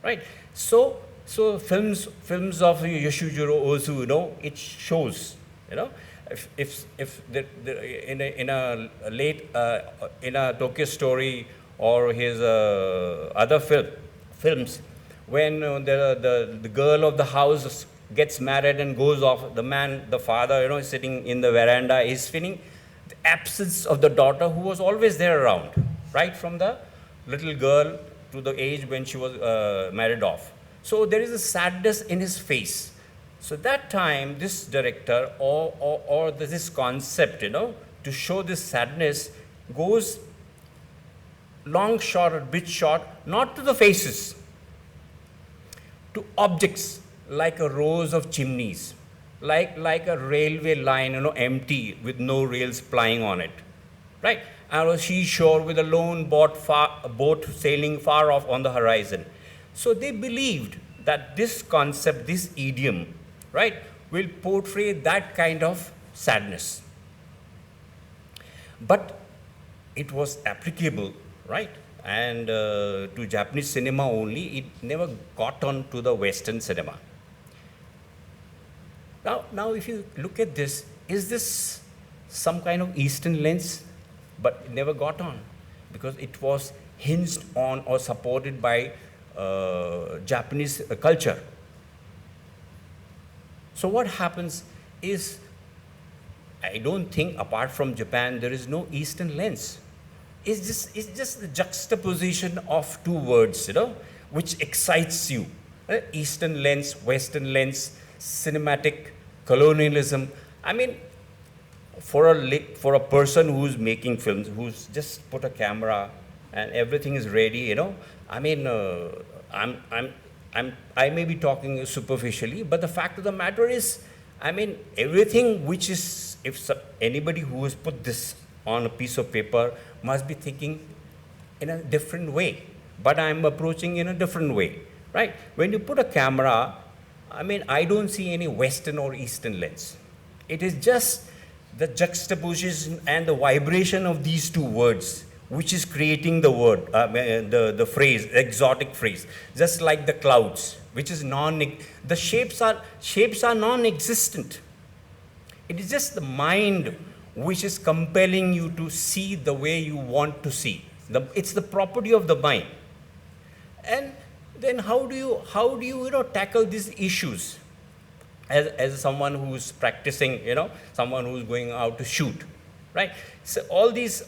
right? So films of Yoshijiro Ozu, it shows, in a late in a Tokyo Story or his other films, when the girl of the house gets married and goes off, the father, is sitting in the veranda, is feeling the absence of the daughter who was always there around, right from the little girl to the age when she was married off. So there is a sadness in his face. So that time, this director or this concept, to show this sadness, goes long shot or bit shot, not to the faces, to objects like a rows of chimneys, like a railway line, empty with no rails plying on it, right? And a seashore with a lone boat sailing far off on the horizon. So they believed that this concept, this idiom, right, will portray that kind of sadness. But it was applicable, right, and to Japanese cinema only. It never got on to the Western cinema. Now, if you look at this, is this some kind of Eastern lens? But it never got on because it was hinged on or supported by Japanese culture. So what happens is, I don't think apart from Japan there is no Eastern lens. It's just the juxtaposition of two words, which excites you. Eastern lens, Western lens, cinematic colonialism. I mean, for a person who's making films, who's just put a camera and everything is ready, I mean, I may be talking superficially, but the fact of the matter is, I mean, everything which is, anybody who has put this on a piece of paper must be thinking in a different way, but I'm approaching in a different way, right? When you put a camera, I mean, I don't see any Western or Eastern lens. It is just the juxtaposition and the vibration of these two words, which is creating the word, the phrase, exotic phrase, just like the clouds, which is the shapes are non-existent. It is just the mind which is compelling you to see the way you want to see. It's the property of the mind. And then how do you tackle these issues as someone who's practicing, someone who's going out to shoot, right? So all these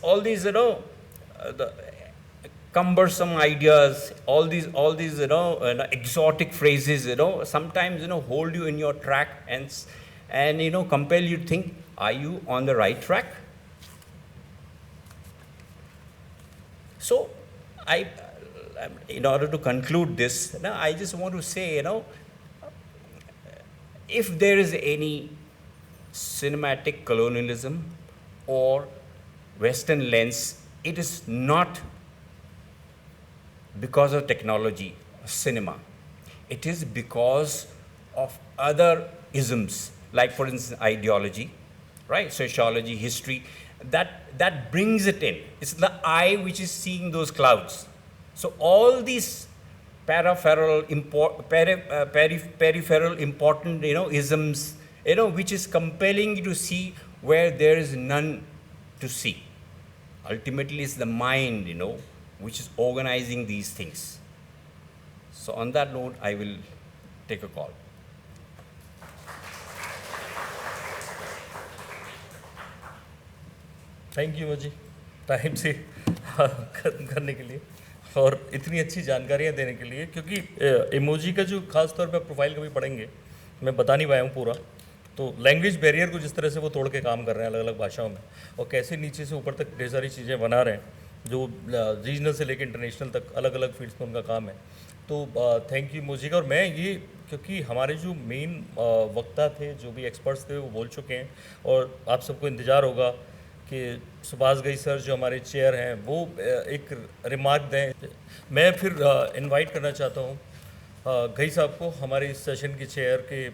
the cumbersome ideas, all these exotic phrases, sometimes hold you in your track and compel you to think, are you on the right track? So in order to conclude this, I just want to say, if there is any cinematic colonialism or Western lens, it is not because of technology, cinema. It is because of other isms, like for instance ideology, right? Sociology, history, that brings it in. It's the eye which is seeing those clouds. So all these peripheral important isms, which is compelling you to see where there is none to see. Ultimately, it's the mind, which is organizing these things. So on that note, I will take a call. Thank you ji time से खत्म करने के लिए और इतनी अच्छी जानकारियाँ देने के लिए, क्योंकि इमोजी का जो खास तौर पे प्रोफाइल कभी पढ़ेंगे, मैं बता नहीं पाया हूँ पूरा, तो लैंग्वेज बैरियर को जिस तरह से वो तोड़ के काम कर रहे हैं अलग अलग भाषाओं में, और कैसे नीचे से ऊपर तक ढेर सारी चीज़ें बना रहे हैं जो रीजनल से लेकर इंटरनेशनल तक अलग अलग फील्ड्स में उनका काम है। तो थैंक यू इमोजी का। और मैं ये, क्योंकि हमारे जो मेन वक्ता थे, जो भी एक्सपर्ट्स थे, वो बोल चुके हैं और आप सबको इंतज़ार होगा कि सुभाष घई सर जो हमारे चेयर हैं वो एक रिमार्क दें। मैं फिर इनवाइट करना चाहता हूँ घई साहब को, हमारे इस सेशन के चेयर के,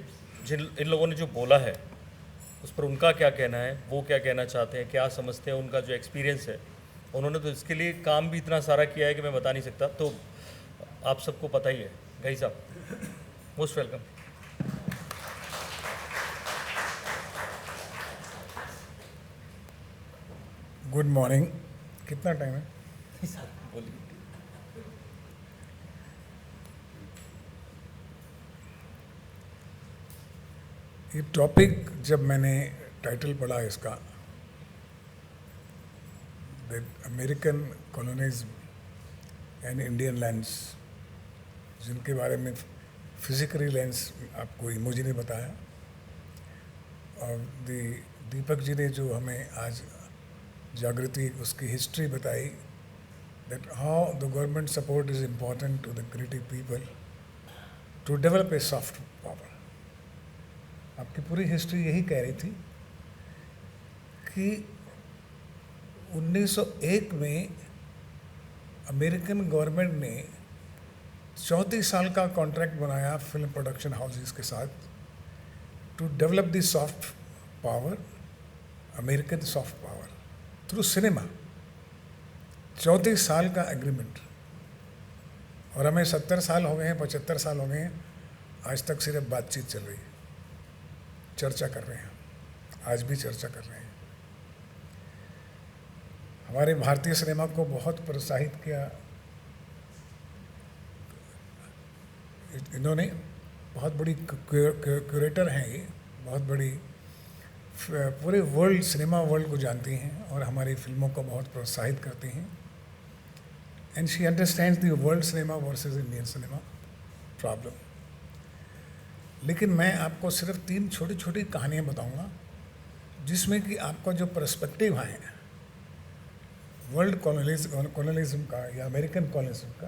इन लोगों ने जो बोला है उस पर उनका क्या कहना है, वो क्या कहना चाहते हैं, क्या समझते हैं, उनका जो एक्सपीरियंस है। उन्होंने तो इसके लिए काम भी इतना सारा किया है कि मैं बता नहीं सकता। तो आप सबको पता ही है। गई साहब, मोस्ट वेलकम। Good morning. कितना टाइम है? बोलिए। ये टॉपिक जब मैंने टाइटल पढ़ा इसका, the American colonialism and Indian lands, जिनके बारे में फिजिकली लेंस आपको इमोजी ने बताया, और दीपक जी ने जो हमें आज जागृति उसकी हिस्ट्री बताई, that how the government support is important to the creative people to develop a soft power. आपकी पूरी हिस्ट्री यही कह रही थी कि 1901 में अमेरिकन गवर्नमेंट ने 34 साल का कॉन्ट्रैक्ट बनाया फिल्म प्रोडक्शन हाउसेस के साथ to develop the soft power, American soft power through cinema. 34 साल का एग्रीमेंट, और हमें 70 साल हो गए हैं, 75 साल हो गए हैं, आज तक सिर्फ बातचीत चल रही है, चर्चा कर रहे हैं, आज भी चर्चा कर रहे हैं। हमारे भारतीय सिनेमा को बहुत प्रोत्साहित किया इन्होंने, बहुत बड़ी क्यूरेटर हैं ये, बहुत बड़ी, पूरे वर्ल्ड, सिनेमा वर्ल्ड को जानती हैं और हमारी फिल्मों को बहुत प्रोत्साहित करती हैं। And she understands the world cinema versus Indian cinema problem. लेकिन मैं आपको सिर्फ 3 छोटी छोटी कहानियाँ बताऊंगा जिसमें कि आपका जो पर्सपेक्टिव है वर्ल्ड कॉलोनिज्म का या अमेरिकन कॉलोनिज्म का,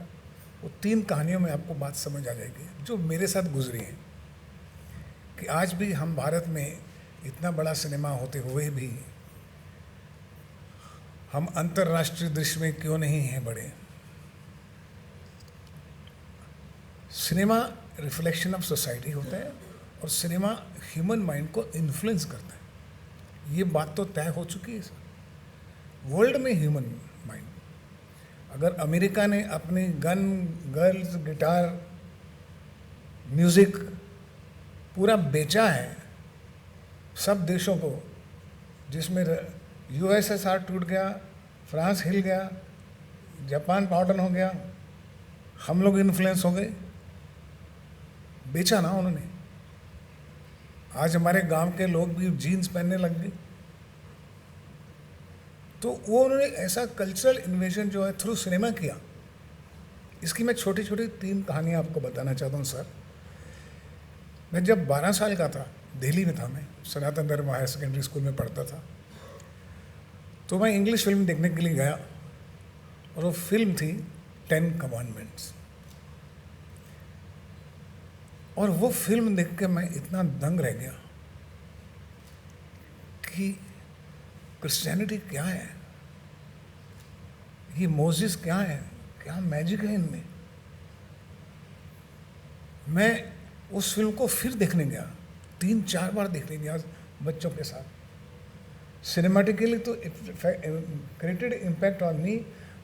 वो 3 कहानियों में आपको बात समझ आ जाएगी जो मेरे साथ गुजरी हैं। कि आज भी हम भारत में इतना बड़ा सिनेमा होते हुए भी हम अंतर्राष्ट्रीय दृश्य में क्यों नहीं हैं बड़े। सिनेमा रिफ्लेक्शन ऑफ सोसाइटी होता है और सिनेमा ह्यूमन माइंड को इन्फ्लुएंस करता है। ये बात तो तय हो चुकी है वर्ल्ड में। ह्यूमन माइंड, अगर अमेरिका ने अपनी गन, गर्ल्स, गिटार, म्यूज़िक पूरा बेचा है सब देशों को, जिसमें यूएसएसआर टूट गया, फ्रांस हिल गया, जापान मॉडर्न हो गया, हम लोग इन्फ्लुएंस हो गए, बेचा ना उन्होंने। आज हमारे गांव के लोग भी जीन्स पहनने लग गए। तो वो उन्होंने ऐसा कल्चरल इन्वेजन जो है थ्रू सिनेमा किया। इसकी मैं छोटी छोटी 3 कहानियाँ आपको बताना चाहता हूँ सर। मैं जब 12 साल का था, दिल्ली में था, मैं सनातन धर्म हायर सेकेंडरी स्कूल में पढ़ता था, तो मैं इंग्लिश फिल्म देखने के लिए गया और वो फिल्म थी 10 कमांडमेंट्स। और वो फिल्म देख के मैं इतना दंग रह गया कि क्रिश्चियनिटी क्या है, ये मोसेस क्या है, क्या मैजिक है इनमें। मैं उस फिल्म को फिर देखने गया, 3-4 बार देखने गया बच्चों के साथ। सिनेमेटिकली तो it created impact on me,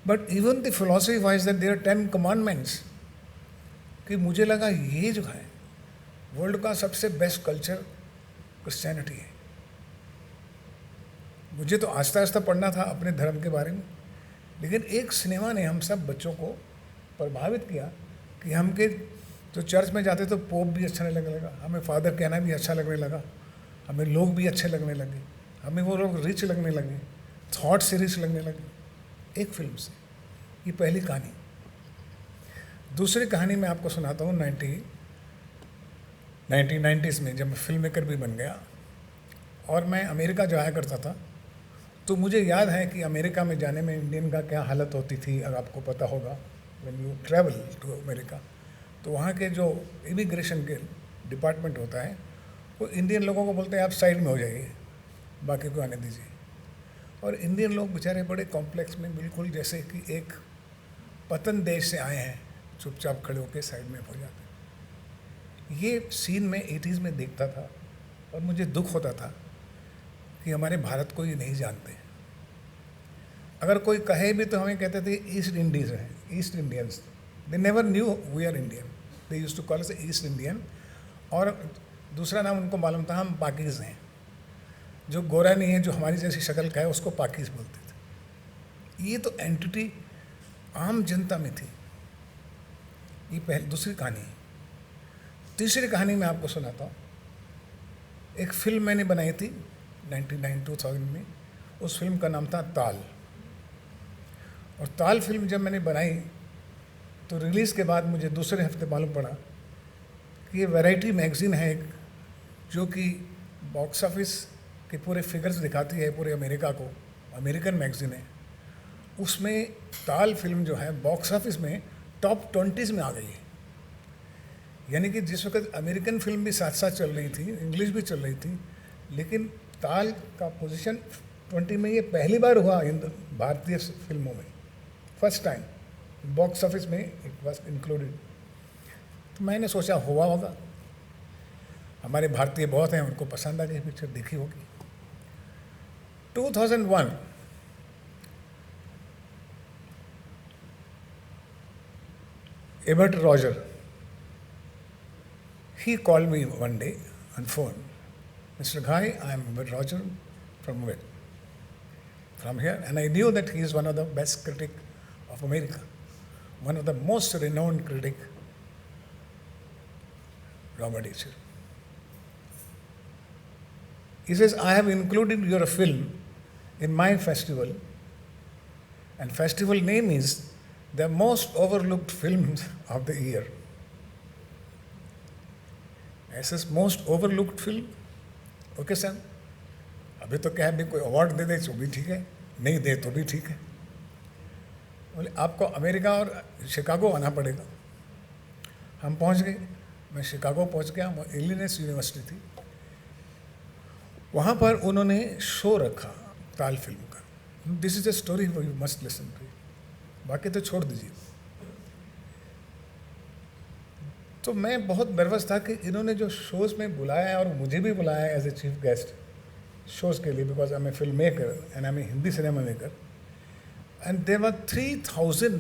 but even the philosophy wise that there 10 commandments, कि मुझे लगा ये जो है वर्ल्ड का सबसे बेस्ट कल्चर क्रिश्चियनिटी है। मुझे तो आस्ता आस्ता पढ़ना था अपने धर्म के बारे में, लेकिन एक सिनेमा ने हम सब बच्चों को प्रभावित किया कि हम के जो चर्च में जाते तो पोप भी अच्छा नहीं लगने लगा, हमें फादर कहना भी अच्छा लगने लगा, हमें लोग भी अच्छे लगने लगे, हमें वो लोग रिच लगने लगे, थॉट से रिच लगने लगे एक फिल्म से। ये पहली कहानी। दूसरी कहानी मैं आपको सुनाता हूँ 1990s में, जब मैं फिल्म मेकर भी बन गया और मैं अमेरिका जाया करता था, तो मुझे याद है कि अमेरिका में जाने में इंडियन का क्या हालत होती थी। अगर आपको पता होगा, when you travel to America, तो वहाँ के जो इमिग्रेशन के डिपार्टमेंट होता है वो इंडियन लोगों को बोलते हैं आप साइड में हो जाइए, बाकी को आने दीजिए। और इंडियन लोग बेचारे बड़े कॉम्प्लेक्स में, बिल्कुल जैसे कि एक पतन देश से आए हैं, चुपचाप खड़े होकर साइड में हो जाते हैं। ये सीन मैं 80s में देखता था और मुझे दुख होता था कि हमारे भारत को ये नहीं जानते। अगर कोई कहे भी तो हमें कहते थे ईस्ट इंडीज हैं, East Indians. They never knew we are Indian, they used to call us East Indian. और दूसरा नाम उनको मालूम था हम पाकीज़ हैं, जो गोरा नहीं है, जो हमारी जैसी शक्ल का है, उसको पाकीज़ बोलते थे। ये तो एंटिटी आम जनता में थी। ये पहली दूसरी कहानी। तीसरी कहानी मैं आपको सुनाता हूँ। एक फिल्म मैंने बनाई थी 1999-2000 में। उस फिल्म का नाम था ताल। और ताल फिल्म जब मैंने बनाई तो रिलीज़ के बाद मुझे दूसरे हफ्ते मालूम पड़ा कि ये वैरायटी मैगज़ीन है एक, जो कि बॉक्स ऑफिस के पूरे फिगर्स दिखाती है पूरे अमेरिका को, अमेरिकन मैगज़ीन है। उसमें ताल फिल्म जो है बॉक्स ऑफिस में टॉप 20s में आ गई है। यानी कि जिस वक्त अमेरिकन फिल्म भी साथ साथ चल रही थी, इंग्लिश भी चल रही थी, लेकिन ताल का पोजीशन 20 में ये पहली बार हुआ भारतीय फिल्मों में, फर्स्ट टाइम बॉक्स ऑफिस में इट वाज इंक्लूडेड। तो मैंने सोचा हुआ होगा, हमारे भारतीय बहुत हैं, उनको पसंद आ गई पिक्चर, देखी होगी। 2001 Ebert Roger, he called me one day on phone, Mr. Ghai, I am Ebert Roger from where? From here. And I knew that he is one of the best critic of America, one of the most renowned critic, Robert H. He says, I have included your film in my festival, and festival name is the most overlooked films of the year. ऐसे most overlooked film, okay sir, अभी तो क्या है, अभी कोई award दे दे तो भी ठीक है, नहीं दे तो भी ठीक है। बोले आपको अमेरिका और शिकागो आना पड़ेगा। हम पहुंच गए, मैं शिकागो पहुंच गया, वो इलिनॉइस यूनिवर्सिटी थी। वहाँ पर उन्होंने शो रखा ताल फिल्म का। This is a story you must listen to, बाकी तो छोड़ दीजिए। तो मैं बहुत नर्वस था कि इन्होंने जो शोज़ में बुलाया है, और मुझे भी बुलाया है as a chief guest shows के लिए, because I am a film maker and I am a Hindi cinema maker. And there were 3000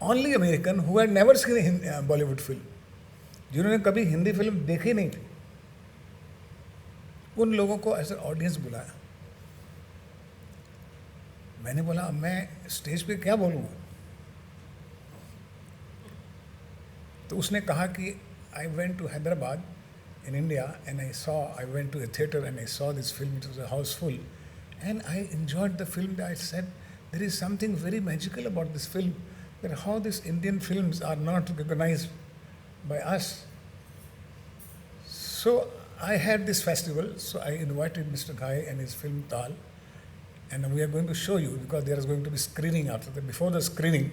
only American who had never seen Bollywood film, जिन्होंने कभी हिंदी फिल्म देखी नहीं थी। उन लोगों को एज ए ऑडियंस बुलाया। मैंने बोला अब मैं स्टेज पे क्या बोलूँगा? तो उसने कहा कि I went to Hyderabad in India and I went to a theater and I saw this film. It was a house full and I enjoyed the film. I said there is something very magical about this film, that how these Indian films are not recognized by us. So I had this festival, so I invited Mr. Ghai and his film Tal, and we are going to show you, because there is going to be screening after that. Before the screening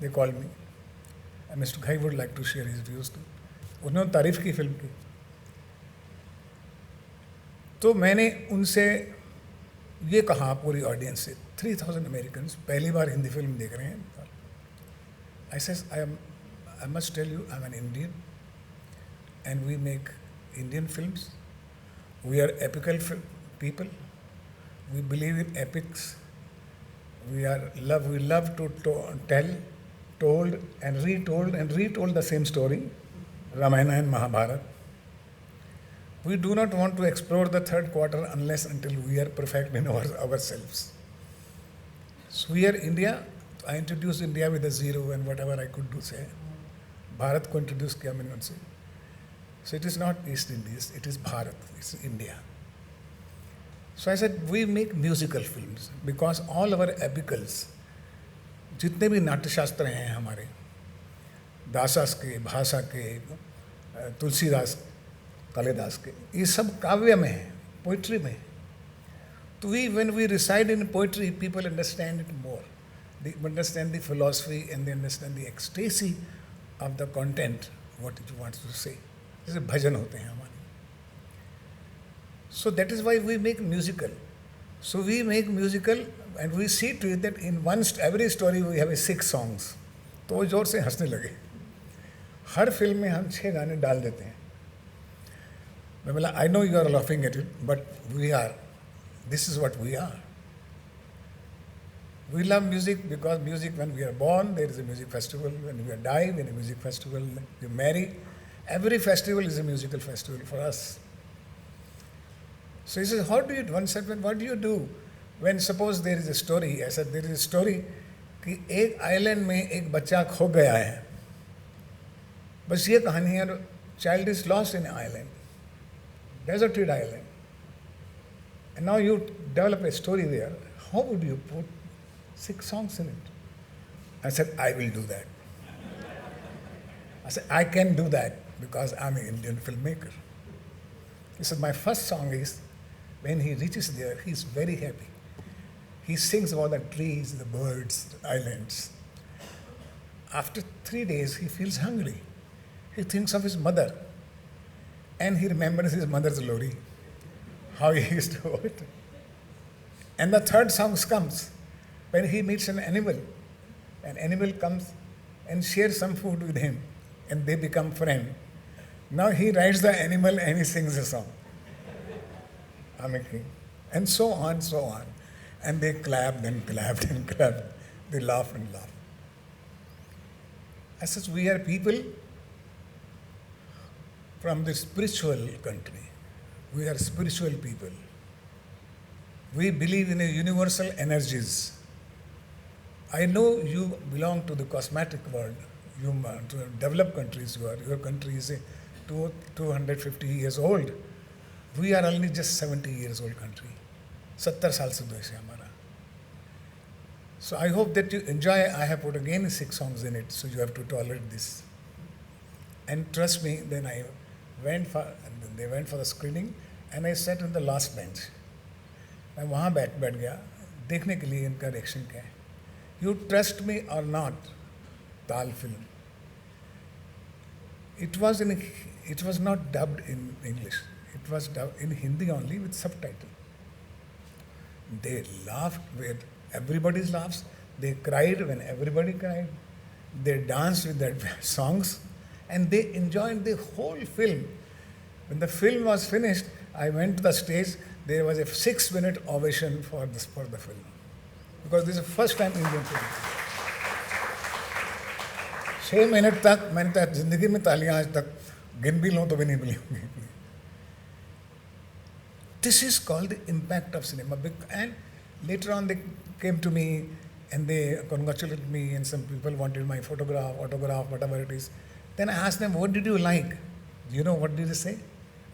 they called me and Mr. Ghai would like to share his views too. उन्होंने तारीफ़ की film की। तो मैंने उनसे ये कहा पूरी ऑडियंस से, 3000 अमेरिकन पहली बार हिंदी फिल्म देख रहे हैं। I said I must tell you I am an Indian and we make Indian films. We are epical people, we believe in epics, we love to tell, told and retold the same story, Ramayana and Mahabharata. We do not want to explore the third quarter unless until we are perfect in ourselves. So we are India. I introduced India with a zero and whatever I could do say. Bharat को introduce किया मैंने उनसे. So it is not East Indies, it is Bharat, it's India. So I said we make musical films because all our epicals, जितने भी नाट्यशास्त्र हैं हमारे, दासास के, भाषा के, तुलसीदास, कालिदास के, ये सब काव्य में है, पोइट्री में है। तो when we reside in poetry, people understand it more. They understand the philosophy and they understand the ecstasy of the content, what it wants to say. जैसे भजन होते हैं हमारे। So that is why we make musical. So we make musical and we see to it that in every story we have 6 songs. तो वो जोर से हंसने लगे। हर फिल्म में हम 6 गाने डाल देते हैं। मैं बोला I know you are laughing at it but we are this is what we are. We love music because music, when we are born, there is a music festival. When we die, in a music festival. We marry. Every festival is a musical festival for us. So he says, one said, what do you do when suppose there is a story? I said, there is a story कि एक island में एक बच्चा खो गया है. बस ये कहानी है. Child is lost in an island, deserted island. And now you develop a story there. How would you put 6 songs in it? I said, I will do that. I said, I can do that because I'm an Indian filmmaker. He said, my first song is, when he reaches there, he's very happy. He sings about the trees, the birds, the islands. After 3 days, he feels hungry. He thinks of his mother. And he remembers his mother's lori, how he used to do it. And the third song comes when he meets an animal. An animal comes and shares some food with him, and they become friends. Now he rides the animal and he sings a song. I'm a king. And so on, so on. And they clapped and clapped and clapped. They laughed and laughed. I said, we are people from the spiritual country. We are spiritual people. We believe in a universal energies. I know you belong to the cosmetic world. You to developed countries. Your country is 250 years old. We are only just 70 years old country. 70 साल से देश है हमारा. So I hope that you enjoy. I have put again 6 songs in it, so you have to tolerate this. And trust me, then I went for, and then they went for the screening, and I sat in the last bench. मैं वहाँ बैठ गया देखने के लिए इनका reaction क्या है. You trust me or not, Tal film. It was not dubbed in English. It was dubbed in Hindi only with subtitle. They laughed with everybody's laughs. They cried when everybody cried. They danced with their songs, and they enjoyed the whole film. When the film was finished, I went to the stage. There was a 6-minute ovation for the film, because this is the first time Indian film. 6 minute तक मैंने तो जिंदगी में तालियां आज तक गिन भी लूं तो भी नहीं मिली होंगी. This is called the impact of cinema. And later on they came to me and they congratulated me, and some people wanted my photograph, autograph, whatever it is. Then I asked them, what did you like? Do you know what did they say?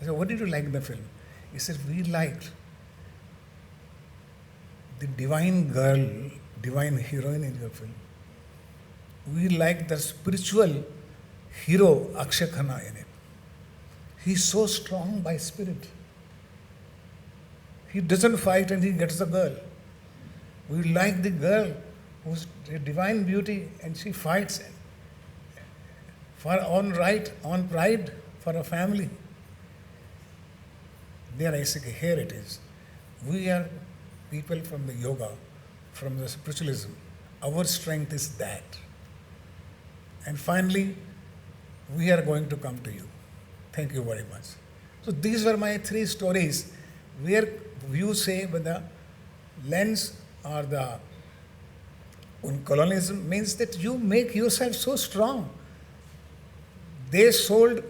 I said, what did you like in the film? He said, we liked the divine girl, divine heroine in your film. We liked the spiritual hero, Akshay Khanna, in it. He's so strong by spirit. He doesn't fight and he gets the girl. We like the girl who's a divine beauty and she fights for on right, on pride, for a family. There I say, here it is. We are people from the yoga, from the spiritualism. Our strength is that. And finally, we are going to come to you. Thank you very much. So these were my 3 stories where you say with the lens or the colonialism means that you make yourself so strong. They sold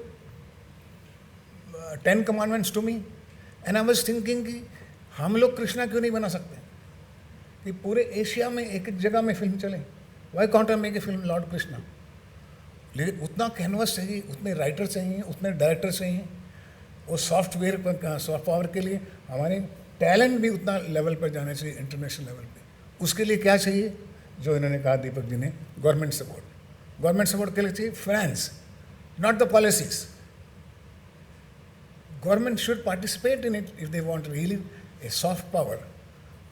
10 commandments to me, and I was thinking कि हम लोग कृष्णा क्यों नहीं बना सकते कि पूरे Asia में एक जगह में फिल्म चले. Why can't I make a film Lord Krishna? लेकिन उतना कैनवस चाहिए, उतने राइटर चाहिए, उतने डायरेक्टर चाहिए. वो सॉफ्टवेयर पर सॉफ्ट पावर के लिए हमारे टैलेंट भी उतना लेवल पर जाना चाहिए, इंटरनेशनल लेवल पे. उसके लिए क्या चाहिए जो इन्होंने कहा दीपक जी ने, गवर्नमेंट सपोर्ट. गवर्नमेंट सपोर्ट के लिए चाहिए finance, not the policies. Government should participate in it if they want really a soft power.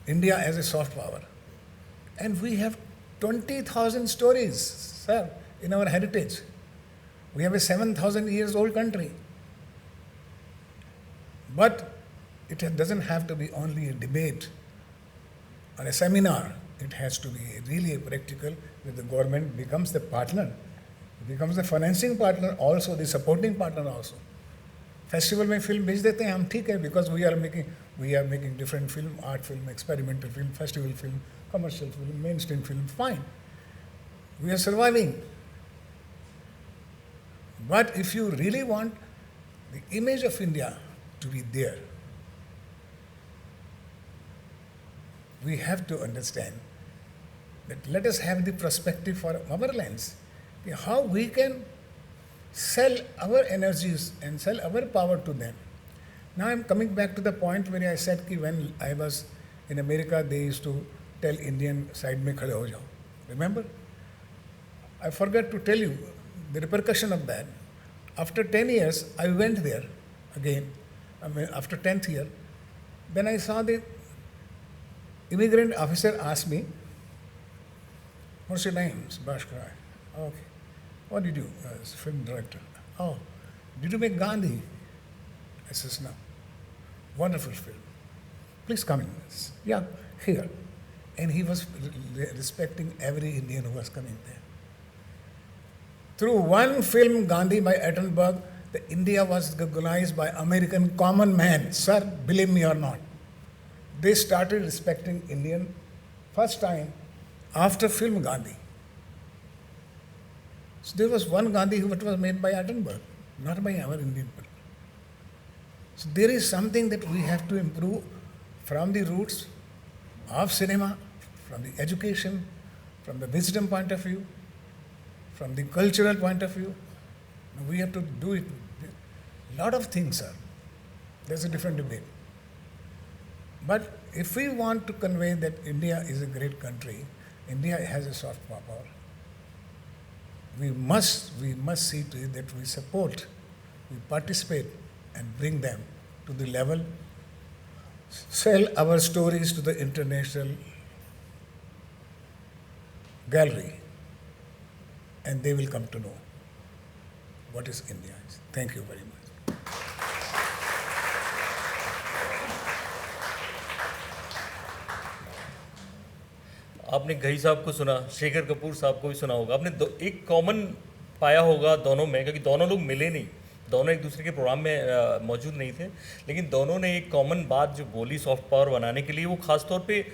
India as a soft power. And we have 20,000 stories, sir, in our heritage. We have a 7,000 years old country. But it doesn't have to be only a debate or a seminar. It has to be really a practical, where the government becomes the partner, becomes the financing partner, also the supporting partner also. Festival में film भेज देते हैं हम, ठीक है, because we are making We are making different film, art film, experimental film, festival film, commercial film, mainstream film, fine. We are surviving. But if you really want the image of India to be there, we have to understand that let us have the perspective for our lens, how we can sell our energies and sell our power to them. Now I'm coming back to the point where I said that when I was in America, they used to tell Indian side mein khade ho jao. Remember? I forgot to tell you the repercussion of that. After 10 years, I went there again, after 10th year. Then I saw the immigrant officer ask me, what's your name? Subhash Rai. Okay. What did you do? As film director. Oh, did you make Gandhi? I says, no. Wonderful film. Please come in. Yeah, here. And he was respecting every Indian who was coming there. Through one film, Gandhi by Attenborough, the India was recognized by American common man. Sir, believe me or not. They started respecting Indian first time after film Gandhi. So there was one Gandhi who was made by Attenborough, not by our Indian people. So there is something that we have to improve from the roots of cinema, from the education, from the wisdom point of view, from the cultural point of view. We have to do it. A lot of things are. There's a different debate. But if we want to convey that India is a great country, India has a soft power, we must see to it that we support, we participate and bring them to the level, sell our stories to the international gallery, and they will come to know what is India. Thank you very much. आपने घई साहब को सुना, शेखर कपूर साहब को भी सुना होगा। आपने एक कॉमन पाया होगा दोनों में, क्योंकि दोनों लोग मिले नहीं, दोनों एक दूसरे के प्रोग्राम में मौजूद नहीं थे, लेकिन दोनों ने एक कॉमन बात जो बोली सॉफ्ट पावर बनाने के लिए, वो खास तौर पे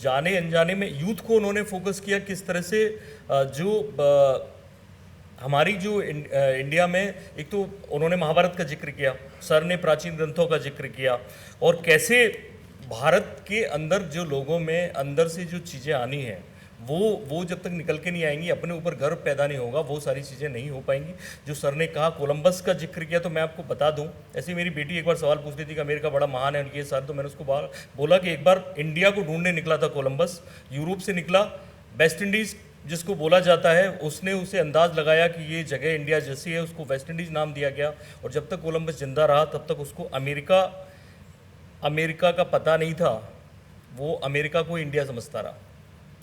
जाने अनजाने में यूथ को उन्होंने फोकस किया किस तरह से जो हमारी जो इंडिया में, एक तो उन्होंने महाभारत का जिक्र किया, सर ने प्राचीन ग्रंथों का जिक्र किया, और कैसे भारत के अंदर जो लोगों में अंदर से जो चीज़ें आनी हैं वो जब तक निकल के नहीं आएंगी, अपने ऊपर गर्व पैदा नहीं होगा, वो सारी चीज़ें नहीं हो पाएंगी। जो सर ने कहा, कोलंबस का जिक्र किया, तो मैं आपको बता दूं, ऐसे मेरी बेटी एक बार सवाल पूछ रही थी कि अमेरिका बड़ा महान है और ये सर, तो मैंने उसको बोला कि एक बार इंडिया को ढूंढने निकला था कोलंबस, यूरोप से निकला, वेस्ट इंडीज़ जिसको बोला जाता है उसने उसे अंदाज़ लगाया कि ये जगह इंडिया जैसी है, उसको वेस्ट इंडीज़ नाम दिया गया, और जब तक कोलंबस जिंदा रहा तब तक उसको अमेरिका का पता नहीं था, वो अमेरिका को इंडिया समझता रहा।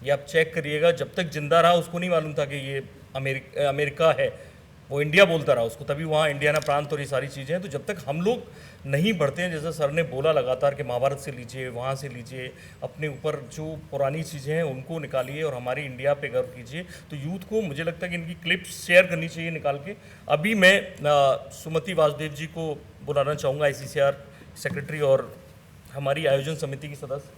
ये आप चेक करिएगा, जब तक जिंदा रहा उसको नहीं मालूम था कि ये अमेरिका है, वो इंडिया बोलता रहा उसको, तभी वहाँ इंडियाना प्रांत और ये सारी चीज़ें हैं। तो जब तक हम लोग नहीं बढ़ते हैं, जैसा सर ने बोला लगातार कि महाभारत से लीजिए, वहाँ से लीजिए, अपने ऊपर जो पुरानी चीज़ें हैं उनको निकालिए और हमारी इंडिया पे गर्व कीजिए। तो यूथ को मुझे लगता है कि इनकी क्लिप्स शेयर करनी चाहिए निकाल के। अभी मैं सुमति वासुदेव जी को बुलाना चाहूँगा, ICCR सेक्रेटरी और हमारी आयोजन समिति की सदस्य,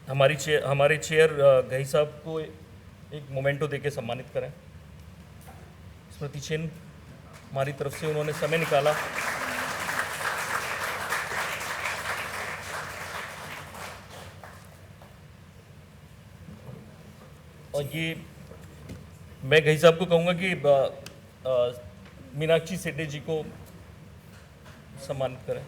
हमारे चेयर घई साहब को एक मोमेंटो देके सम्मानित करें। स्मृति चिन्ह हमारी तरफ से उन्होंने समय निकाला। और ये मैं घई साहब को कहूँगा कि मीनाक्षी सेठे जी को सम्मानित करें।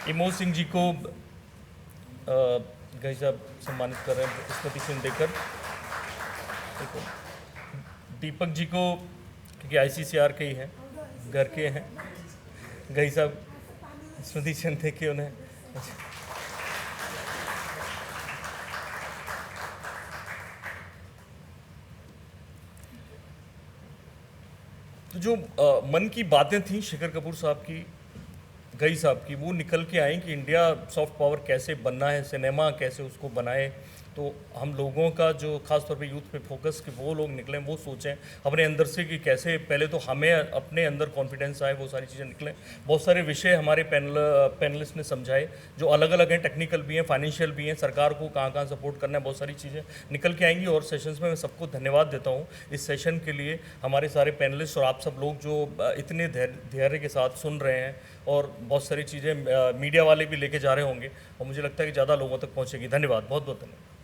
इमोद सिंह जी को घई साहब सम्मानित कर रहे हैं स्मृति चिन्ह देकर। दीपक जी को, क्योंकि ICCR के ही हैं, घर के हैं, घई साहब स्मृति चिन्ह दे के उन्हें। तो जो मन की बातें थी शेखर कपूर साहब की, घई साहब की, वो निकल के आई कि इंडिया सॉफ्ट पावर कैसे बनना है, सिनेमा कैसे उसको बनाए, तो हम लोगों का जो खास तौर पे यूथ पे फोकस कि वो लोग निकलें, वो सोचें अपने अंदर से कि कैसे पहले तो हमें अपने अंदर कॉन्फिडेंस आए, वो सारी चीज़ें निकलें। बहुत सारे विषय हमारे पैनलिस्ट ने समझाए जो अलग अलग हैं, टेक्निकल भी हैं, फाइनेंशियल भी हैं, सरकार को कहाँ कहाँ सपोर्ट करना है, बहुत सारी चीज़ें निकल के आएंगी। और सेशंस में मैं सबको धन्यवाद देता हूँ इस सेशन के लिए, हमारे सारे पैनलिस्ट और आप सब लोग जो इतने धैर्य के साथ सुन रहे हैं, और बहुत सारी चीज़ें मीडिया वाले भी लेके जा रहे होंगे और मुझे लगता है कि ज़्यादा लोगों तक पहुँचेगी। धन्यवाद, बहुत बहुत धन्यवाद।